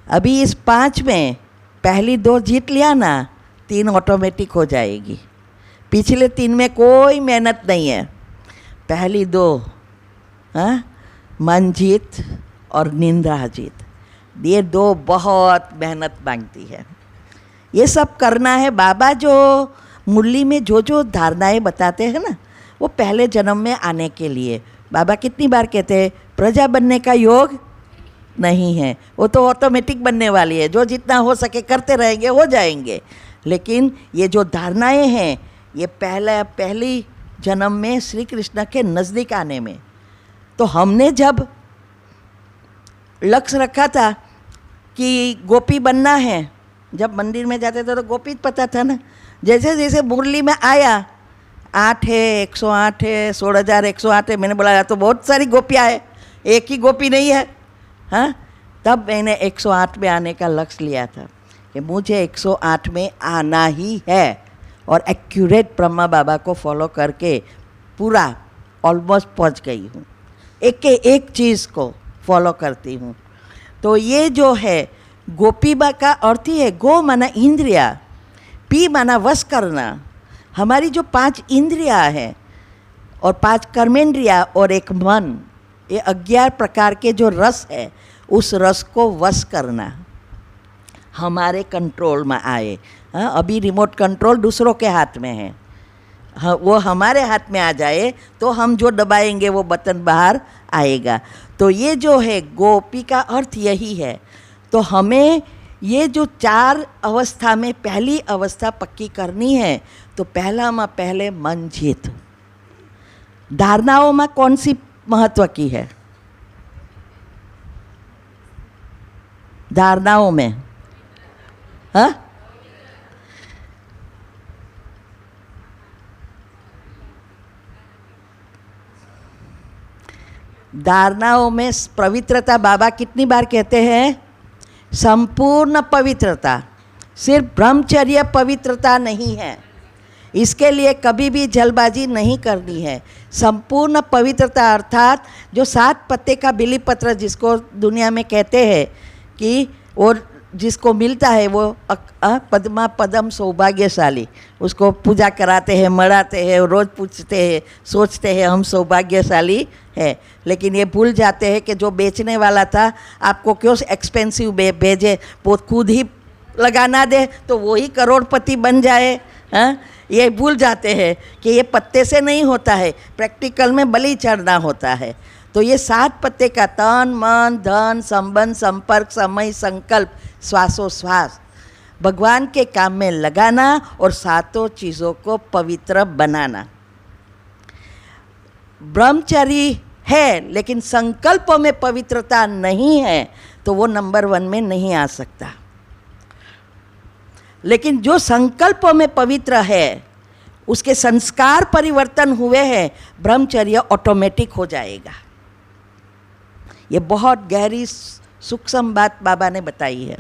अभी इस 5 में पहली 2 जीत लिया ना, 3 ऑटोमेटिक हो जाएगी। पिछले 3 में कोई मेहनत नहीं है, पहली 2 मन जीत और निंद्रा जीत, ये 2 बहुत मेहनत मांगती है। ये सब करना है। बाबा जो मुरली में जो जो धारणाएं बताते हैं ना, वो पहले जन्म में आने के लिए। बाबा कितनी बार कहते हैं प्रजा बनने का योग नहीं है, वो तो ऑटोमेटिक बनने वाली है, जो जितना हो सके करते रहेंगे हो जाएंगे। लेकिन ये जो धारणाएं हैं, ये पहली जन्म में श्री कृष्ण के नज़दीक आने में। तो हमने जब लक्ष्य रखा था कि गोपी बनना है, जब मंदिर में जाते थे तो गोपी पता था ना। जैसे जैसे मुरली में आया 8 है, 108 है, 16,108 है, मैंने बोला यार तो बहुत सारी गोपियाँ है, एक ही गोपी नहीं है। हाँ, तब मैंने 108 में आने का लक्ष्य लिया था कि मुझे 108 में आना ही है, और एक्यूरेट ब्रह्मा बाबा को फॉलो करके पूरा ऑलमोस्ट पहुंच गई हूँ। एक चीज़ को फॉलो करती हूँ। तो ये जो है गोपीबा का अर्थ ही है, गो माना इंद्रिया, पी माना वश करना। हमारी जो 5 इंद्रिया है और 5 कर्मेंद्रिया और एक मन, ये 11 प्रकार के जो रस है, उस रस को वश करना, हमारे कंट्रोल में आए। हाँ, अभी रिमोट कंट्रोल दूसरों के हाथ में है। हाँ, वो हमारे हाथ में आ जाए तो हम जो दबाएंगे वो बटन बाहर आएगा। तो ये जो है गोपी का अर्थ यही है। तो हमें ये जो 4 अवस्था में पहली अवस्था पक्की करनी है, तो पहले मन जीत। धारणाओं में कौन सी महत्व की है? धारणाओं में हाँ, धारणाओं में पवित्रता बाबा कितनी बार कहते हैं? संपूर्ण पवित्रता, सिर्फ ब्रह्मचर्य पवित्रता नहीं है। इसके लिए कभी भी जल्दबाजी नहीं करनी है। संपूर्ण पवित्रता अर्थात जो 7 पत्ते का बिली पत्र जिसको दुनिया में कहते हैं कि और जिसको मिलता है वो पद्मा पदम सौभाग्यशाली, उसको पूजा कराते हैं, मढ़ाते हैं, रोज़ पूछते हैं, सोचते हैं हम सौभाग्यशाली है। लेकिन ये भूल जाते हैं कि जो बेचने वाला था आपको क्यों एक्सपेंसिव भेजे, वो खुद ही लगाना दे तो वो ही करोड़पति बन जाए। हाँ, ये भूल जाते हैं कि ये पत्ते से नहीं होता है, प्रैक्टिकल में बलि चढ़ना होता है। तो ये 7 पत्ते का तन मन धन संबंध संपर्क समय संकल्प श्वासोश्वास भगवान के काम में लगाना और 7 चीज़ों को पवित्र बनाना। ब्रह्मचर्य है लेकिन संकल्पों में पवित्रता नहीं है, तो वो नंबर 1 में नहीं आ सकता। लेकिन जो संकल्पों में पवित्र है, उसके संस्कार परिवर्तन हुए हैं, ब्रह्मचर्य ऑटोमेटिक हो जाएगा। ये बहुत गहरी सूक्ष्म बात बाबा ने बताई है।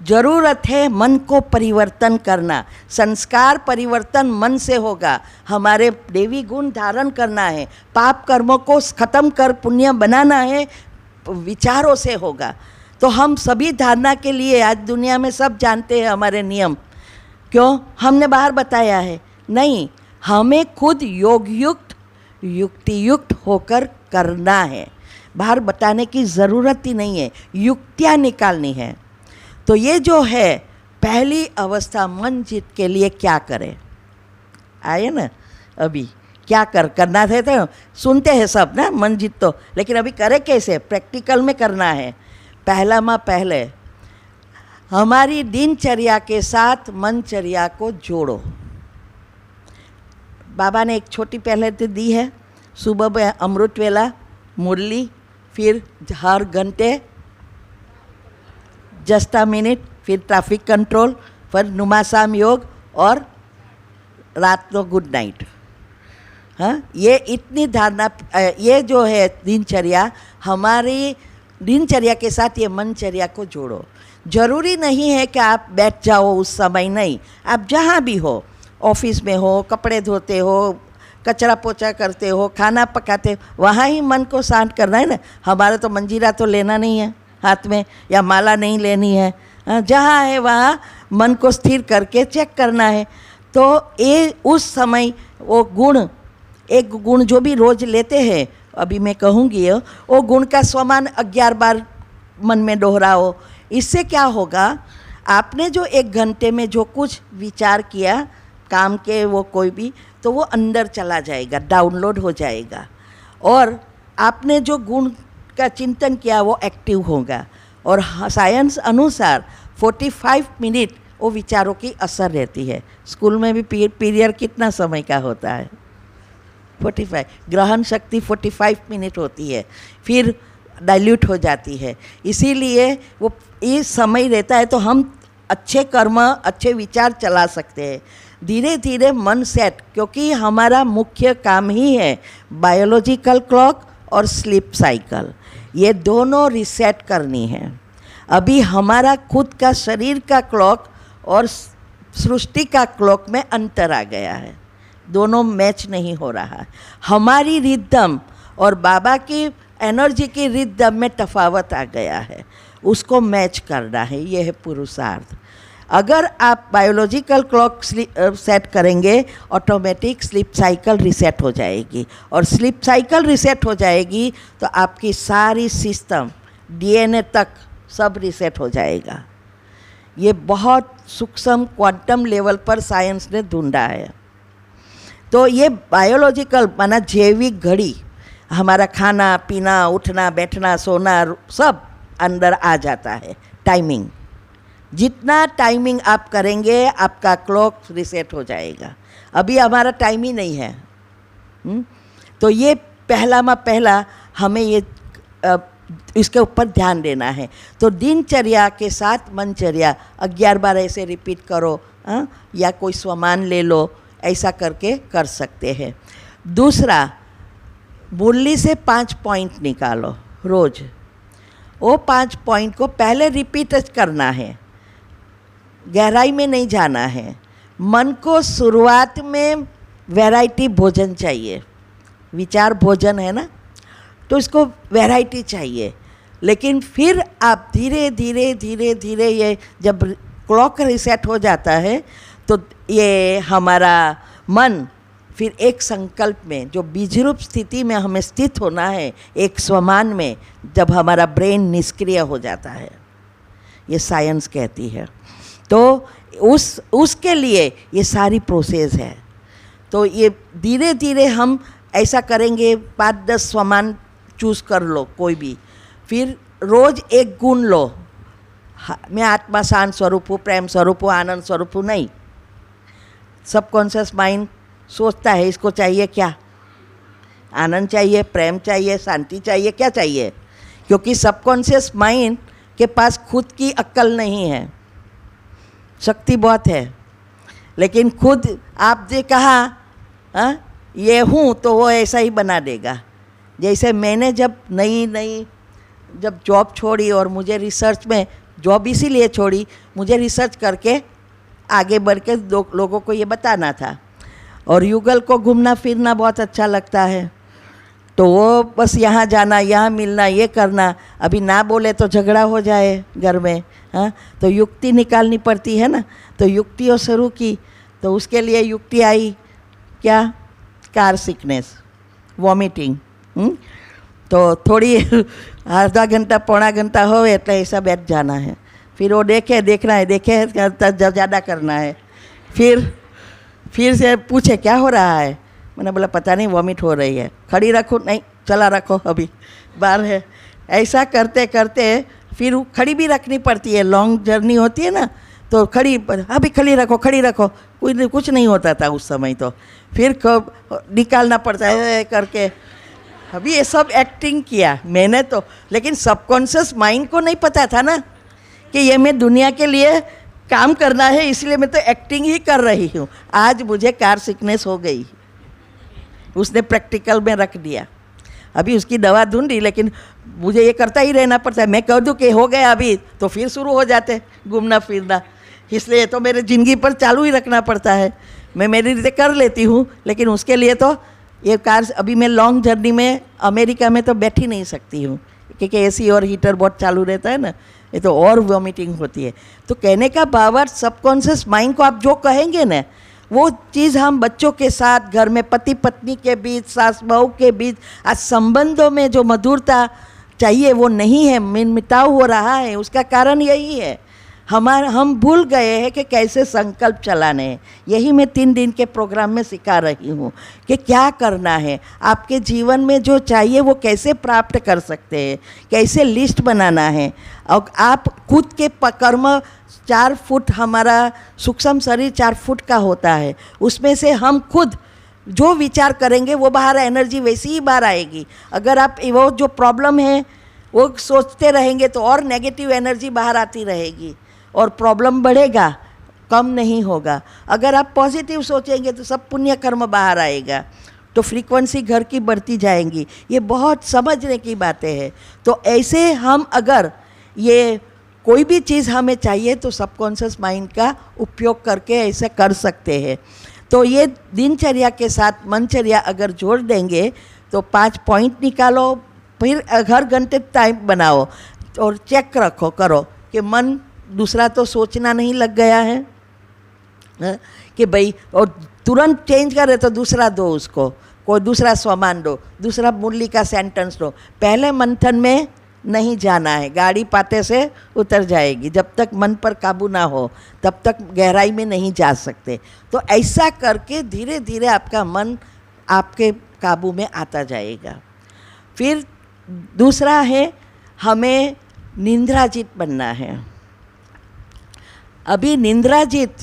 जरूरत है मन को परिवर्तन करना। संस्कार परिवर्तन मन से होगा। हमारे देवी गुण धारण करना है, पाप कर्मों को खत्म कर पुण्य बनाना है, विचारों से होगा। तो हम सभी धारणा के लिए आज दुनिया में सब जानते हैं हमारे नियम, क्यों? हमने बाहर बताया है? नहीं, हमें खुद योग युक्त युक्ति युक्त होकर करना है। बाहर बताने की ज़रूरत ही नहीं है, युक्तियाँ निकालनी है। तो ये जो है पहली अवस्था, मन जीत के लिए क्या करें, आए ना? अभी क्या करना है तो सुनते हैं सब ना, मन जीत तो, लेकिन अभी करें कैसे? प्रैक्टिकल में करना है। पहले हमारी दिनचर्या के साथ मनचर्या को जोड़ो। बाबा ने एक छोटी पहले तो दी है, सुबह में अमृत वेला मुरली, फिर हर घंटे जस्ट अ मिनट, फिर ट्रैफिक कंट्रोल, फिर नुमासाम योग और रात को गुड नाइट। हाँ, ये इतनी धारणा, ये जो है दिनचर्या, हमारी दिनचर्या के साथ ये मनचर्या को जोड़ो। जरूरी नहीं है कि आप बैठ जाओ उस समय, नहीं, आप जहाँ भी हो, ऑफिस में हो, कपड़े धोते हो, कचरा पोछा करते हो, खाना पकाते हो, वहाँ ही मन को शांत करना है ना। हमारा तो मंजीरा तो लेना नहीं है हाथ में, या माला नहीं लेनी है। जहाँ है वहाँ मन को स्थिर करके चेक करना है। तो ये उस समय वो गुण, एक गुण जो भी रोज़ लेते हैं, अभी मैं कहूँगी, वो गुण का स्वमान 11 बार मन में दोहराओ। इससे क्या होगा, आपने जो 1 घंटे में जो कुछ विचार किया काम के, वो कोई भी, तो वो अंदर चला जाएगा, डाउनलोड हो जाएगा, और आपने जो गुण का चिंतन किया वो एक्टिव होगा। और साइंस अनुसार 45 मिनट वो विचारों की असर रहती है। स्कूल में भी पीरियड कितना समय का होता है? 45। ग्रहण शक्ति 45 मिनट होती है, फिर डाइल्यूट हो जाती है। इसीलिए वो ये समय रहता है, तो हम अच्छे कर्म, अच्छे विचार चला सकते हैं। धीरे धीरे मन सेट, क्योंकि हमारा मुख्य काम ही है बायोलॉजिकल क्लॉक और स्लीप साइकिल, ये दोनों रिसेट करनी है। अभी हमारा खुद का शरीर का क्लॉक और सृष्टि का क्लॉक में अंतर आ गया है, दोनों मैच नहीं हो रहा है। हमारी रिदम और बाबा की एनर्जी की रिदम में तफावत आ गया है, उसको मैच करना है, ये है पुरुषार्थ। अगर आप बायोलॉजिकल क्लॉक सेट करेंगे, ऑटोमेटिक स्लीप साइकिल रिसेट हो जाएगी, और स्लीप साइकिल रिसेट हो जाएगी तो आपकी सारी सिस्टम, डीएनए तक सब रिसेट हो जाएगा। ये बहुत सूक्ष्म क्वांटम लेवल पर साइंस ने ढूंढा है। तो ये बायोलॉजिकल माना जैविक घड़ी, हमारा खाना पीना, उठना बैठना सोना सब अंदर आ जाता है। टाइमिंग, जितना टाइमिंग आप करेंगे आपका क्लॉक रिसेट हो जाएगा। अभी हमारा टाइम ही नहीं है। तो ये पहला हमें ये इसके ऊपर ध्यान देना है। तो दिनचर्या के साथ मनचर्या 11 बार ऐसे रिपीट करो, या कोई स्वमान ले लो, ऐसा करके कर सकते हैं। दूसरा, मुरली से 5 पॉइंट निकालो रोज। वो 5 पॉइंट को पहले रिपीट करना है, गहराई में नहीं जाना है। मन को शुरुआत में वैरायटी भोजन चाहिए, विचार भोजन है ना, तो इसको वैरायटी चाहिए। लेकिन फिर आप धीरे धीरे धीरे धीरे, ये जब क्लॉक रिसेट हो जाता है तो ये हमारा मन फिर एक संकल्प में, जो बीजरूप स्थिति में हमें स्थित होना है, एक स्वमान में, जब हमारा ब्रेन निष्क्रिय हो जाता है, ये साइंस कहती है। तो उसके लिए ये सारी प्रोसेस है। तो ये धीरे धीरे हम ऐसा करेंगे। 5-10 स्वमान चूज़ कर लो कोई भी, फिर रोज़ एक गुण लो। मैं आत्मा शांत स्वरूप हूँ, प्रेम स्वरूप हूँ, आनंद स्वरूप हूँ, नहीं। सबकॉन्शियस माइंड सोचता है इसको चाहिए क्या, आनंद चाहिए, प्रेम चाहिए, शांति चाहिए, क्या चाहिए, क्योंकि सबकॉन्शियस माइंड के पास खुद की अक्ल नहीं है, शक्ति बहुत है, लेकिन खुद आपने कहा ये हूँ तो वो ऐसा ही बना देगा। जैसे मैंने जब जब जॉब छोड़ी और मुझे रिसर्च में, जॉब इसीलिए छोड़ी, मुझे रिसर्च करके आगे बढ़ के लोगों को ये बताना था। और युगल को घूमना फिरना बहुत अच्छा लगता है, तो वो बस यहाँ जाना, यहाँ मिलना, ये करना, अभी ना बोले तो झगड़ा हो जाए घर में, तो युक्ति निकालनी पड़ती है ना। तो युक्तियों शुरू की, तो उसके लिए युक्ति आई क्या, कार सिकनेस, वॉमिटिंग। तो थोड़ी आधा घंटा पौना घंटा हो એટલે ऐसा बैठ जाना है, फिर वो देखना है, देखे ज़्यादा करना है, फिर से पूछे क्या हो रहा है, मैंने बोला पता नहीं वॉमिट हो रही है, खड़ी रखो, नहीं चला रखो अभी बाहर है। ऐसा करते करते फिर खड़ी भी रखनी पड़ती है, लॉन्ग जर्नी होती है ना, तो अभी खड़ी रखो, कुछ नहीं होता था उस समय, तो फिर निकालना पड़ता है करके। अभी ये सब एक्टिंग किया मैंने तो, लेकिन सबकॉन्शियस माइंड को नहीं पता था ना कि ये मैं दुनिया के लिए काम करना है, इसलिए मैं तो एक्टिंग ही कर रही हूँ। आज मुझे कार सिकनेस हो गई, उसने प्रैक्टिकल में रख दिया। अभी उसकी दवा ढूंढी, लेकिन मुझे ये करता ही रहना पड़ता है। मैं कह दूँ कि हो गया अभी, तो फिर शुरू हो जाते घूमना फिरना, इसलिए तो मेरे ज़िंदगी पर चालू ही रखना पड़ता है। मैं मेरी रीते कर लेती हूँ, लेकिन उसके लिए तो ये कार, अभी मैं लॉन्ग जर्नी में अमेरिका में तो बैठ ही नहीं सकती हूँ, क्योंकि एसी और हीटर बहुत चालू रहता है ना, ये तो और वॉमिटिंग होती है। तो कहने का भाव, सबकॉन्शियस माइंड को आप जो कहेंगे ना, वो चीज़ हम बच्चों के साथ, घर में पति पत्नी के बीच, सास बहू के बीच, आज संबंधों में जो मधुरता चाहिए वो नहीं है, मिटाव हो रहा है। उसका कारण यही है, हम भूल गए हैं कि कैसे संकल्प चलाने हैं। यही मैं 3 दिन के प्रोग्राम में सिखा रही हूँ कि क्या करना है, आपके जीवन में जो चाहिए वो कैसे प्राप्त कर सकते हैं, कैसे लिस्ट बनाना है। और आप खुद के कर्म 4 फुट, हमारा सूक्ष्म शरीर 4 फुट का होता है, उसमें से हम खुद जो विचार करेंगे वो बाहर एनर्जी वैसी ही बाहर आएगी। अगर आप वो जो प्रॉब्लम है वो सोचते रहेंगे तो और नेगेटिव एनर्जी बाहर आती रहेगी और प्रॉब्लम बढ़ेगा, कम नहीं होगा। अगर आप पॉजिटिव सोचेंगे तो सब पुण्य कर्म बाहर आएगा, तो फ्रीक्वेंसी घर की बढ़ती जाएंगी। ये बहुत समझने की बातें हैं। तो ऐसे हम अगर ये कोई भी चीज़ हमें चाहिए तो सबकॉन्शियस माइंड का उपयोग करके ऐसे कर सकते हैं। तो ये दिनचर्या के साथ मनचर्या अगर जोड़ देंगे तो 5 पॉइंट निकालो, फिर हर घंटे टाइम बनाओ और चेक करो कि मन दूसरा तो सोचना नहीं लग गया है, कि भाई, और तुरंत चेंज करे तो दूसरा दो, उसको कोई दूसरा सामान दो, दूसरा मुरली का सेंटेंस दो। पहले मंथन में नहीं जाना है, गाड़ी पाते से उतर जाएगी। जब तक मन पर काबू ना हो तब तक गहराई में नहीं जा सकते। तो ऐसा करके धीरे धीरे आपका मन आपके काबू में आता जाएगा। फिर दूसरा है, हमें निंद्राजीत बनना है। अभी निंद्राजीत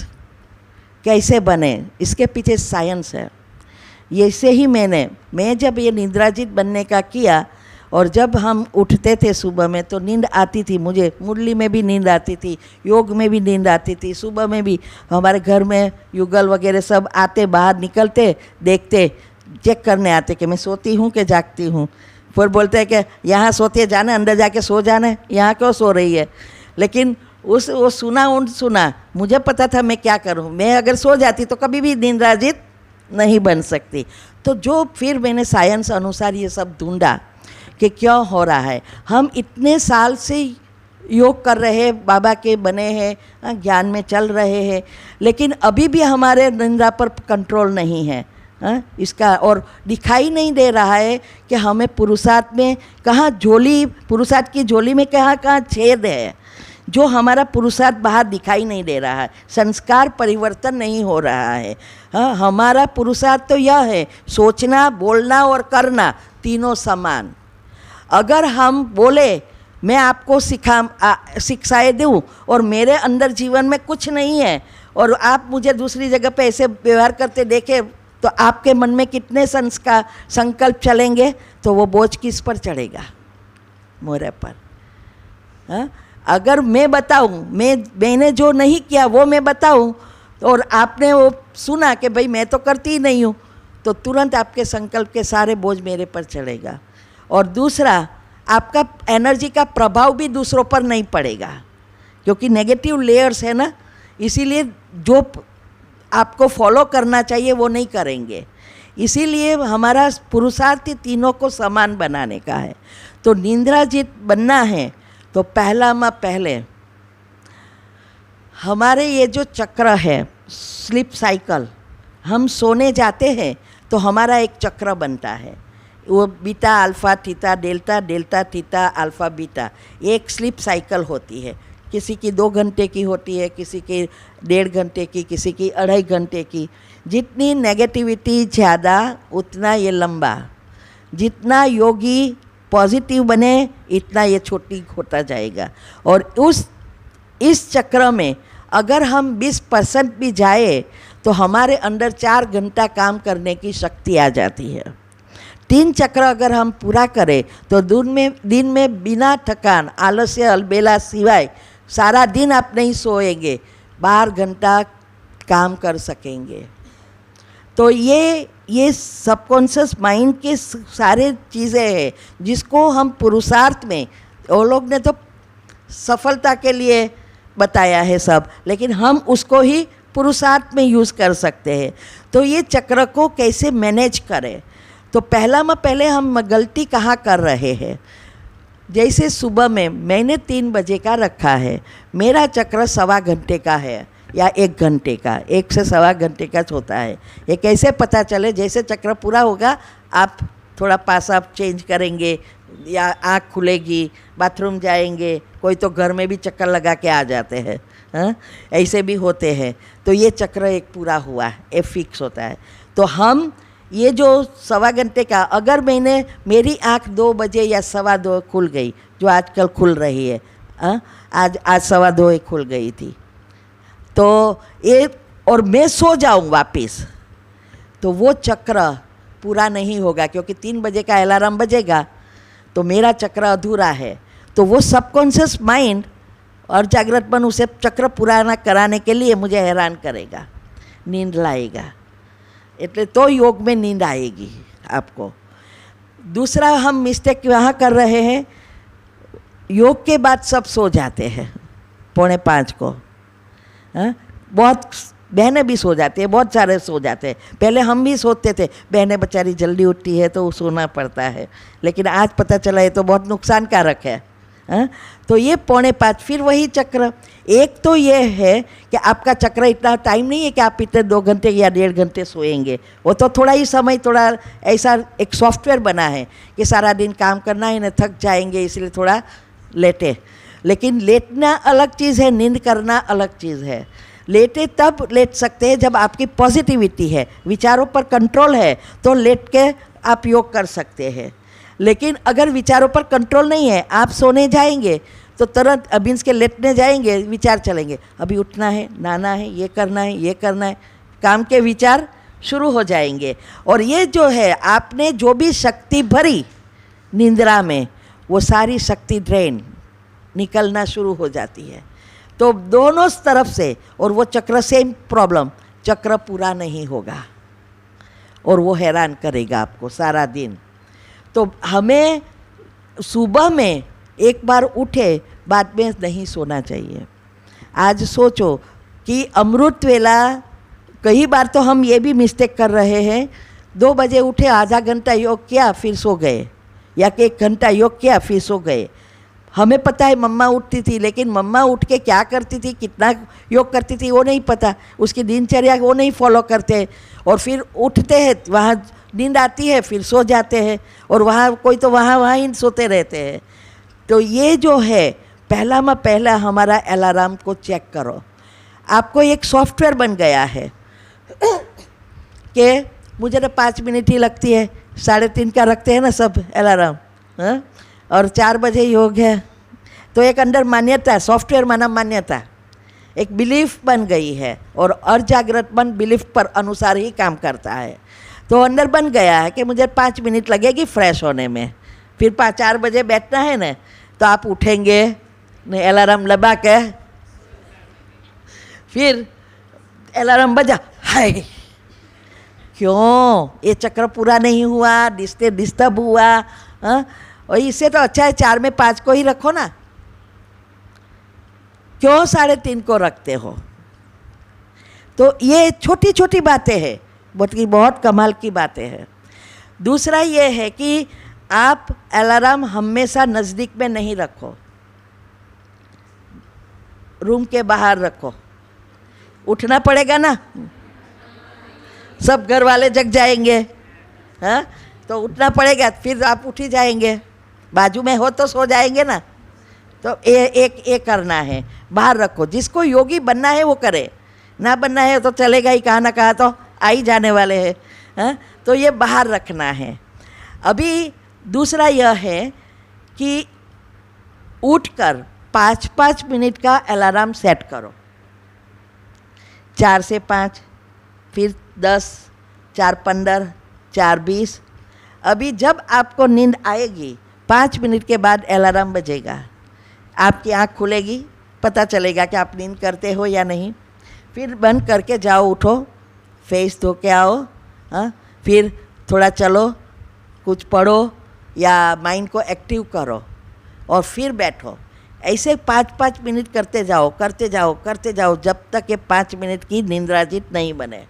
कैसे बने, इसके पीछे साइंस है। ऐसे ही मैं जब ये निंद्राजीत बनने का किया, और जब हम उठते थे सुबह में तो नींद आती थी, मुझे मुरली में भी नींद आती थी, योग में भी नींद आती थी, सुबह में भी। हमारे घर में युगल वगैरह सब आते, बाहर निकलते, देखते, चेक करने आते कि मैं सोती हूँ कि जागती हूँ। फिर बोलते हैं कि यहाँ सोते जाना, अंदर जाके सो जाना, यहाँ क्यों सो रही है। लेकिन वो सुना, मुझे पता था मैं क्या करूँ। मैं अगर सो जाती तो कभी भी निंद्राजीत नहीं बन सकती। तो जो फिर मैंने साइंस अनुसार ये सब ढूंढा कि क्यों हो रहा है। हम इतने साल से योग कर रहे हैं, बाबा के बने हैं, ज्ञान में चल रहे हैं, लेकिन अभी भी हमारे निंद्रा पर कंट्रोल नहीं है इसका। और दिखाई नहीं दे रहा है कि हमें पुरुषार्थ में कहाँ पुरुषार्थ की झोली में कहाँ छेद है, जो हमारा पुरुषार्थ बाहर दिखाई नहीं दे रहा है। संस्कार परिवर्तन नहीं हो रहा है। हमारा पुरुषार्थ तो यह है, सोचना, बोलना और करना तीनों समान। अगर हम बोले मैं आपको शिक्षाएँ दूँ और मेरे अंदर जीवन में कुछ नहीं है, और आप मुझे दूसरी जगह पे ऐसे व्यवहार करते देखे, तो आपके मन में कितने संकल्प चलेंगे, तो वो बोझ किस पर चढ़ेगा। मोरे पर। हाँ, अगर मैं बताऊं, मैंने जो नहीं किया वो मैं बताऊं, और आपने वो सुना कि भाई मैं तो करती ही नहीं हूँ, तो तुरंत आपके संकल्प के सारे बोझ मेरे पर चढ़ेगा। और दूसरा, आपका एनर्जी का प्रभाव भी दूसरों पर नहीं पड़ेगा, क्योंकि नेगेटिव लेयर्स है ना, इसीलिए जो आपको फॉलो करना चाहिए वो नहीं करेंगे। इसीलिए हमारा पुरुषार्थ ही तीनों को समान बनाने का है। तो निंद्राजीत बनना है तो पहले हमारे ये जो चक्र है, स्लीप साइकिल, हम सोने जाते हैं तो हमारा एक चक्र बनता है, वो beta alpha theta delta, delta theta alpha beta, एक स्लीप साइकिल होती है। किसी की 2 घंटे की होती है, किसी की 1.5 घंटे की, किसी की 2.5 घंटे की। जितनी नेगेटिविटी ज़्यादा उतना ये लंबा, जितना योगी पॉजिटिव बने इतना ये छोटी होता जाएगा। और इस चक्र में अगर हम 20% भी जाए तो हमारे अंदर 4 घंटा काम करने की शक्ति आ जाती है। 3 चक्र अगर हम पूरा करें तो दिन में बिना थकान, आलस्य अलबेला सिवाय सारा दिन आप नहीं सोएंगे, 12 घंटा काम कर सकेंगे। तो ये सबकॉन्शियस माइंड के सारे चीज़ें हैं जिसको हम पुरुषार्थ में, वो लोग ने तो सफलता के लिए बताया है सब, लेकिन हम उसको ही पुरुषार्थ में यूज़ कर सकते हैं। तो ये चक्र को कैसे मैनेज करें, तो पहले हम गलती कहाँ कर रहे हैं। जैसे सुबह में मैंने 3 बजे का रखा है, मेरा चक्र 1.25 घंटे का है या 1 घंटे का, 1 से 1.25 घंटे का होता है। ये कैसे पता चले, जैसे चक्र पूरा होगा आप थोड़ा पास आप चेंज करेंगे या आँख खुलेगी, बाथरूम जाएंगे, कोई तो घर में भी चक्कर लगा के आ जाते हैं, हाँ ऐसे भी होते हैं। तो ये चक्र एक पूरा हुआ है, ये फिक्स होता है। तो हम ये जो 1.25 घंटे का, अगर मेरी आँख 2 बजे या 2:15 खुल गई, जो आजकल खुल रही है, आज 2:15 खुल गई थी, तो ये और मैं सो जाऊँ वापस, तो वो चक्र पूरा नहीं होगा, क्योंकि 3 बजे का अलार्म बजेगा तो मेरा चक्र अधूरा है। तो वो सबकॉन्शियस माइंड और जागृत मन उसे चक्र पूरा न कराने के लिए मुझे हैरान करेगा, नींद लाएगा, એટલે तो योग में नींद आएगी आपको। दूसरा हम मिस्टेक वहाँ कर रहे हैं, योग के बाद सब सो जाते हैं 4:45 को, हाँ बहुत बहनें भी सो जाती है, बहुत सारे सो जाते हैं। पहले हम भी सोते थे, बहनें बेचारी जल्दी उठती है तो सोना पड़ता है, लेकिन आज पता चला ये तो बहुत नुकसानकारक है। हाँ, तो ये 4:45 फिर वही चक्र। एक तो ये है कि आपका चक्र इतना टाइम नहीं है कि आप इतने 2 घंटे या 1.5 घंटे सोएंगे, वो तो थोड़ा ही समय, थोड़ा ऐसा एक सॉफ्टवेयर बना है कि सारा दिन काम करना है ना, थक जाएंगे इसलिए थोड़ा लेटे। लेकिन लेटना अलग चीज़ है, नींद करना अलग चीज़ है। लेटे तब लेट सकते हैं जब आपकी पॉजिटिविटी है, विचारों पर कंट्रोल है, तो लेट के आप योग कर सकते हैं। लेकिन अगर विचारों पर कंट्रोल नहीं है, आप सोने जाएंगे तो तुरंत अभी इसके लेटने जाएंगे, विचार चलेंगे, अभी उठना है, नहाना है, ये करना है, ये करना है, काम के विचार शुरू हो जाएंगे। और ये जो है आपने जो भी शक्ति भरी निंद्रा में, वो सारी शक्ति ड्रेन निकलना शुरू हो जाती है। तो दोनों तरफ से, और वो चक्र सेम प्रॉब्लम, चक्र पूरा नहीं होगा और वो हैरान करेगा आपको सारा दिन। तो हमें सुबह में एक बार उठे, बाद में नहीं सोना चाहिए। आज सोचो कि अमृत वेला, कई बार तो हम ये भी मिस्टेक कर रहे हैं, 2 बजे उठे, आधा घंटा योग किया फिर सो गए, या कि 1 घंटा योग किया फिर सो गए। हमें पता है मम्मा उठती थी, लेकिन मम्मा उठ के क्या करती थी, कितना योग करती थी वो नहीं पता, उसकी दिनचर्या वो नहीं फॉलो करते, और फिर उठते हैं वहाँ नींद आती है फिर सो जाते हैं, और वहाँ कोई तो वहाँ ही सोते रहते हैं। तो ये जो है पहला हमारा अलार्म को चेक करो। आपको एक सॉफ्टवेयर बन गया है कि मुझे तो 5 मिनट ही लगती है, 3:30 का रखते हैं ना सब अलार्म, हाँ, और 4 बजे योग है। तो एक अंदर मान्यता, सॉफ्टवेयर माना मान्यता, एक बिलीफ बन गई है, और जागृत मन बिलीफ पर अनुसार ही काम करता है। तो अंदर बन गया है कि मुझे 5 मिनट लगेगी फ्रेश होने में, फिर 4 बजे बैठना है ना, तो आप उठेंगे नहीं, अलार्म लगा के फिर अलार्म बजा, हाय क्यों ये चक्र पूरा नहीं हुआ, डिस्टर्ब हुआ। हाँ, और इससे तो अच्छा है 4 में 5 को ही रखो ना, क्यों 3:30 को रखते हो। तो ये छोटी छोटी बातें हैं, बहुत कमाल की बातें हैं। दूसरा ये है कि आप अलार्म हमेशा नज़दीक में नहीं रखो, रूम के बाहर रखो। उठना पड़ेगा ना, सब घर वाले जग जाएंगे, हाँ, तो उठना पड़ेगा, फिर आप उठ ही जाएंगे। बाजू में हो तो सो जाएंगे ना। तो एक करना है, बाहर रखो। जिसको योगी बनना है वो करे, ना बनना है तो चलेगा ही, कहाँ ना कहाँ तो आ ही जाने वाले हैं। हाँ, तो ये बाहर रखना है। अभी दूसरा यह है कि उठकर 5-5 मिनट का अलार्म सेट करो। 4 से 5, फिर 10, 4:15, 4:20। अभी जब आपको नींद आएगी 5 मिनट के बाद अलार्म बजेगा, आपकी आँख खुलेगी, पता चलेगा कि आप नींद करते हो या नहीं। फिर बंद करके जाओ, उठो, फेस धो के आओ, हाँ, फिर थोड़ा चलो, कुछ पढ़ो या माइंड को एक्टिव करो और फिर बैठो। ऐसे 5-5 मिनट करते जाओ जब तक ये 5 मिनट की निंद्राजित नहीं बने।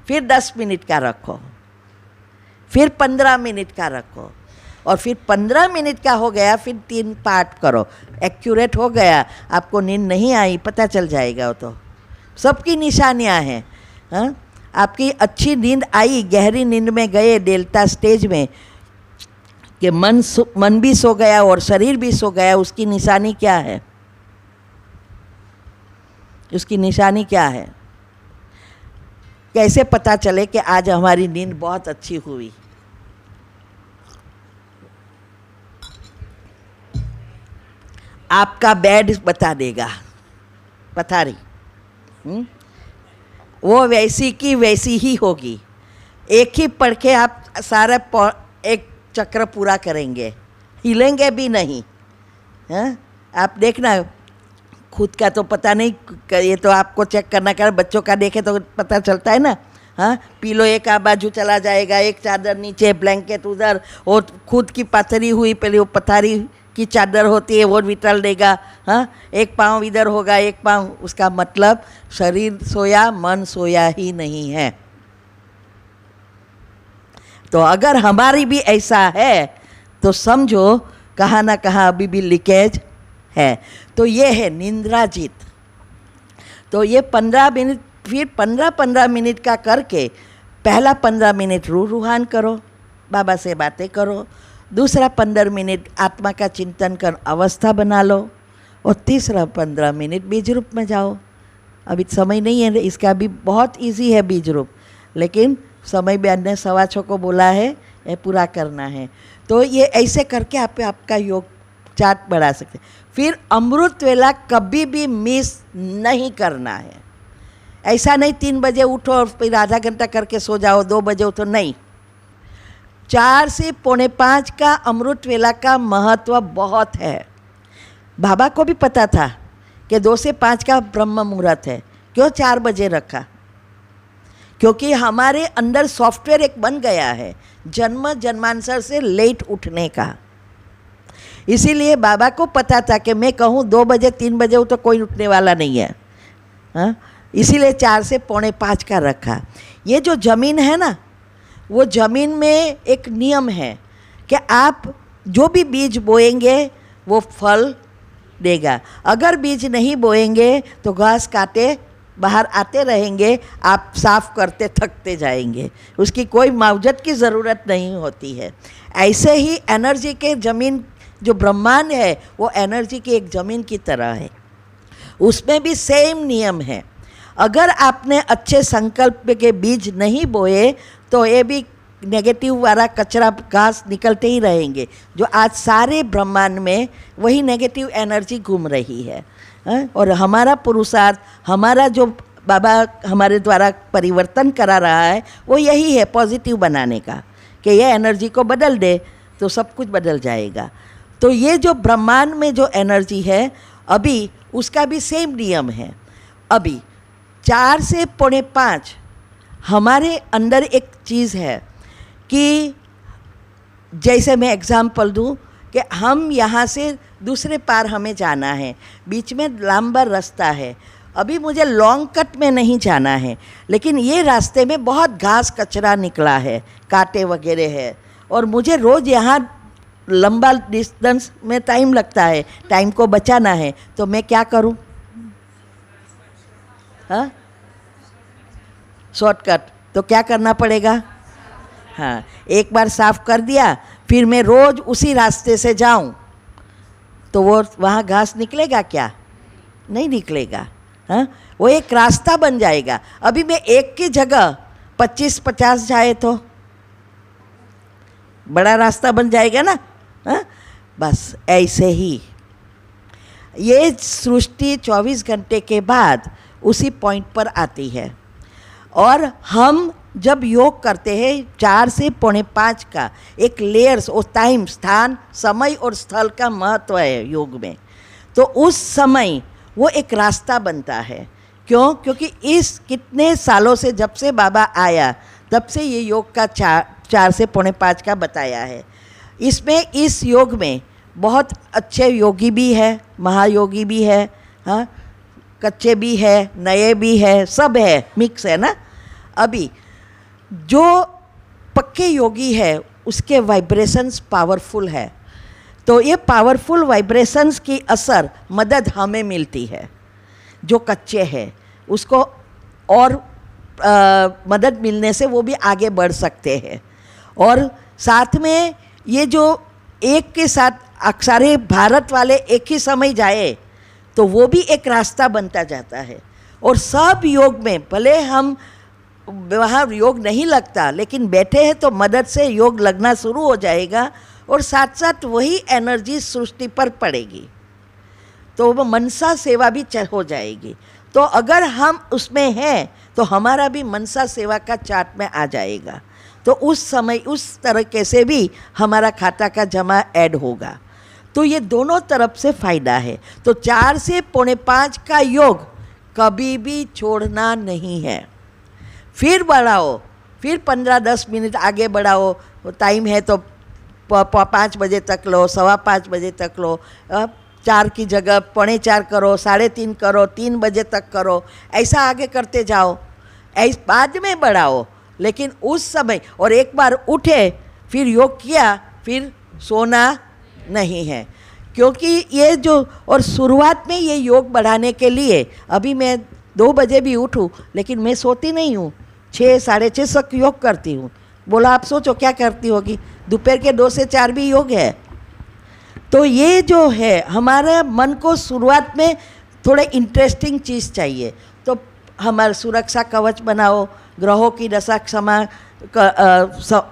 फिर 10 मिनट का रखो, फिर 15 मिनट का रखो, और फिर 15 मिनट का हो गया, फिर 3 पार्ट करो। एक्यूरेट हो गया, आपको नींद नहीं आई, पता चल जाएगा। वो तो सबकी निशानियाँ हैं। हाँ, आपकी अच्छी नींद आई, गहरी नींद में गए डेल्टा स्टेज में, कि मन भी सो गया और शरीर भी सो गया, उसकी निशानी क्या है? उसकी निशानी क्या है? कैसे पता चले कि आज हमारी नींद बहुत अच्छी हुई? आपका बेड बता देगा, पथारी वो वैसी की वैसी ही होगी। एक ही पढ़ के आप सारा एक चक्र पूरा करेंगे, हिलेंगे भी नहीं। हाँ, आप देखना, खुद का तो पता नहीं, ये तो आपको चेक करना कर, बच्चों का देखे तो पता चलता है ना। हाँ, पीलो एक बाजू चला जाएगा, एक चादर नीचे, ब्लैंकेट उधर, और खुद की पथरी हुई, पहले वो पथारी की चादर होती है वो भी टल देगा। हाँ, एक पाँव इधर होगा, एक पाँव, उसका मतलब शरीर सोया, मन सोया ही नहीं है। तो अगर हमारी भी ऐसा है तो समझो कहाँ ना कहाँ अभी भी लीकेज है। तो ये है निंद्राजित। तो ये 15 मिनट, फिर 15-15 मिनट का करके, पहला 15 मिनट रूहान करो, बाबा से बातें करो। दूसरा 15 मिनट आत्मा का चिंतन कर अवस्था बना लो, और तीसरा 15 मिनट बीज रूप में जाओ। अभी समय नहीं है इसका, भी बहुत इजी है बीज रूप, लेकिन समय भी अन्य 6:15 को बोला है, ये पूरा करना है। तो ये ऐसे करके आपका योग चार्ट बढ़ा सकते। फिर अमृत वेला कभी भी मिस नहीं करना है। ऐसा नहीं 3 बजे उठो और फिर आधा घंटा करके सो जाओ, 2 बजे उठो, नहीं। 4 से 4:45 का अमृत वेला का महत्व बहुत है। बाबा को भी पता था कि 2 से 5 का ब्रह्म मुहूर्त है। क्यों 4 बजे रखा? क्योंकि हमारे अंदर सॉफ्टवेयर एक बन गया है जन्मांतर से लेट उठने का। इसीलिए बाबा को पता था कि मैं कहूँ 2 बजे 3 बजे तो कोई उठने वाला नहीं है। हाँ, इसीलिए 4 से 4:45 का रखा। ये जो ज़मीन है ना, वो ज़मीन में एक नियम है कि आप जो भी बीज बोएंगे वो फल देगा। अगर बीज नहीं बोएंगे तो घास काटे बाहर आते रहेंगे, आप साफ करते थकते जाएंगे, उसकी कोई मुआवजत की ज़रूरत नहीं होती है। ऐसे ही एनर्जी के ज़मीन जो ब्रह्मांड है वो एनर्जी की एक ज़मीन की तरह है, उसमें भी सेम नियम है। अगर आपने अच्छे संकल्प के बीज नहीं बोए तो ये भी नेगेटिव वाला कचरा घास निकलते ही रहेंगे। जो आज सारे ब्रह्मांड में वही नेगेटिव एनर्जी घूम रही है। और हमारा पुरुषार्थ, हमारा जो बाबा हमारे द्वारा परिवर्तन करा रहा है वो यही है, पॉजिटिव बनाने का, कि ये एनर्जी को बदल दे तो सब कुछ बदल जाएगा। तो ये जो ब्रह्मांड में जो एनर्जी है अभी, उसका भी सेम नियम है। अभी 4 से 4:45 हमारे अंदर एक चीज़ है कि जैसे मैं एग्जाम्पल दूँ कि हम यहाँ से दूसरे पार हमें जाना है, बीच में लंबा रास्ता है, अभी मुझे लॉन्ग कट में नहीं जाना है, लेकिन ये रास्ते में बहुत घास कचरा निकला है, कांटे वगैरह है, और मुझे रोज़ यहाँ लंबा डिस्टेंस में टाइम लगता है, टाइम को बचाना है, तो मैं क्या करूँ? हाँ, शॉर्टकट। तो क्या करना पड़ेगा? हाँ, एक बार साफ कर दिया, फिर मैं रोज़ उसी रास्ते से जाऊँ तो वो वहाँ घास निकलेगा क्या? नहीं निकलेगा। हाँ, वो एक रास्ता बन जाएगा। अभी मैं एक की जगह 25-50 जाए तो बड़ा रास्ता बन जाएगा ना। हाँ, बस ऐसे ही ये सृष्टि 24 घंटे के बाद उसी पॉइंट पर आती है। और हम जब योग करते हैं 4 से 4:45 का एक लेयर्स और टाइम, स्थान, समय और स्थल का महत्व है योग में, तो उस समय वो एक रास्ता बनता है। क्यों? क्योंकि इस कितने सालों से, जब से बाबा आया तब से ये योग का 4 से 4:45 का बताया है। इसमें, इस योग में बहुत अच्छे योगी भी है, महायोगी भी है, हाँ, कच्चे भी है, नए भी है, सब है, मिक्स है ना। अभी जो पक्के योगी है उसके वाइब्रेशंस पावरफुल है, तो ये पावरफुल वाइब्रेशंस की असर, मदद हमें मिलती है। जो कच्चे हैं उसको और मदद मिलने से वो भी आगे बढ़ सकते हैं। और साथ में ये जो एक के साथ सारे भारत वाले एक ही समय जाए तो वो भी एक रास्ता बनता जाता है। और सब योग में, भले हम वहाँ योग नहीं लगता, लेकिन बैठे हैं तो मदद से योग लगना शुरू हो जाएगा, और साथ साथ वही एनर्जी सृष्टि पर पड़ेगी, तो वो मनसा सेवा भी हो जाएगी। तो अगर हम उसमें हैं तो हमारा भी मनसा सेवा का चार्ट में आ जाएगा, तो उस समय उस तरीके से भी हमारा खाता का जमा ऐड होगा। तो ये दोनों तरफ से फ़ायदा है। तो 4 से 4:45 का योग कभी भी छोड़ना नहीं है। फिर बढ़ाओ, फिर 15-10 मिनट आगे बढ़ाओ, टाइम है तो 5 बजे तक लो, 5:15 बजे तक लो, 4 की जगह 3:45 करो, 3:30 करो, 3 बजे तक करो, ऐसा आगे करते जाओ, ऐसा बाद में बढ़ाओ। लेकिन उस समय, और एक बार उठे फिर योग किया, फिर सोना नहीं है। क्योंकि ये जो, और शुरुआत में ये योग बढ़ाने के लिए, अभी मैं 2 बजे भी उठूँ लेकिन मैं सोती नहीं हूँ, 6, 6:30 तक योग करती हूँ। बोला आप सोचो क्या करती होगी, दोपहर के 2 से 4 भी योग है। तो ये जो है, हमारे मन को शुरुआत में थोड़े इंटरेस्टिंग चीज़ चाहिए, तो हमारा सुरक्षा कवच बनाओ, ग्रहों की दशा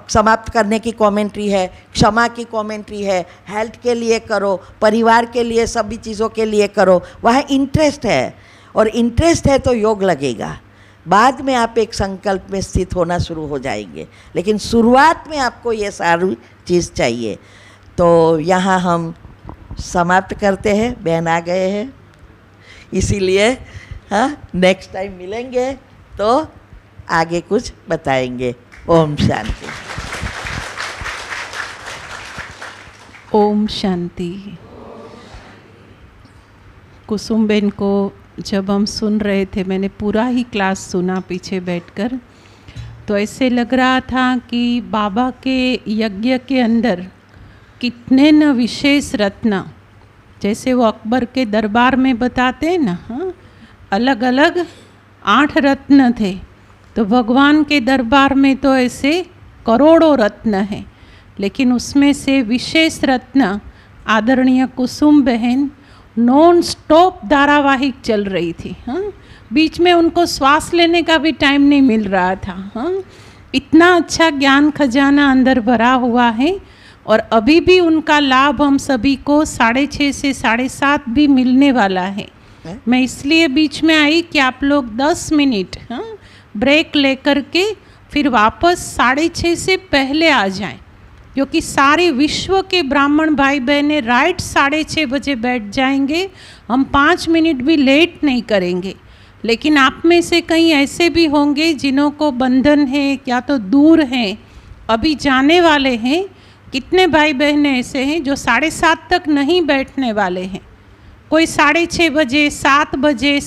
समाप्त करने की कमेंट्री है, क्षमा की कमेंट्री है, हेल्थ के लिए करो, परिवार के लिए, सभी चीज़ों के लिए करो, वहाँ इंटरेस्ट है, और इंटरेस्ट है तो योग लगेगा। बाद में आप एक संकल्प में स्थित होना शुरू हो जाएंगे, लेकिन शुरुआत में आपको ये सारी चीज़ चाहिए। तो यहाँ हम समाप्त करते हैं, बहन आ गए हैं, इसीलिए हाँ, नेक्स्ट टाइम मिलेंगे तो आगे कुछ बताएंगे। ओम शांति। ओम शांति। कुसुम बेन को जब हम सुन रहे थे, मैंने पूरा ही क्लास सुना पीछे बैठकर, तो ऐसे लग रहा था कि बाबा के यज्ञ के अंदर कितने न विशेष रत्न, जैसे वो अकबर के दरबार में बताते हैं ना, हाँ, अलग अलग 8 रत्न थे, तो भगवान के दरबार में तो ऐसे करोड़ों रत्न हैं, लेकिन उसमें से विशेष रत्न आदरणीय कुसुम बहन नॉन स्टॉप धारावाहिक चल रही थी। हाँ, बीच में उनको श्वास लेने का भी टाइम नहीं मिल रहा था। हाँ, इतना अच्छा ज्ञान खजाना अंदर भरा हुआ है, और अभी भी उनका लाभ हम सभी को 6:30 से 7:30 भी मिलने वाला है। मैं इसलिए बीच में आई कि आप लोग 10 मिनट ब्रेक लेकर के फिर वापस 6:30 से पहले आ जाएं, क्योंकि सारे विश्व के ब्राह्मण भाई बहनें राइट 6:30 बजे बैठ जाएंगे, हम 5 मिनट भी लेट नहीं करेंगे। लेकिन आप में से कई ऐसे भी होंगे जिन्हों को बंधन है या तो दूर हैं, अभी जाने वाले हैं। कितने भाई बहन ऐसे हैं जो 7:30 तक नहीं बैठने वाले हैं, कोई 6:30 बजे, 7 बजे,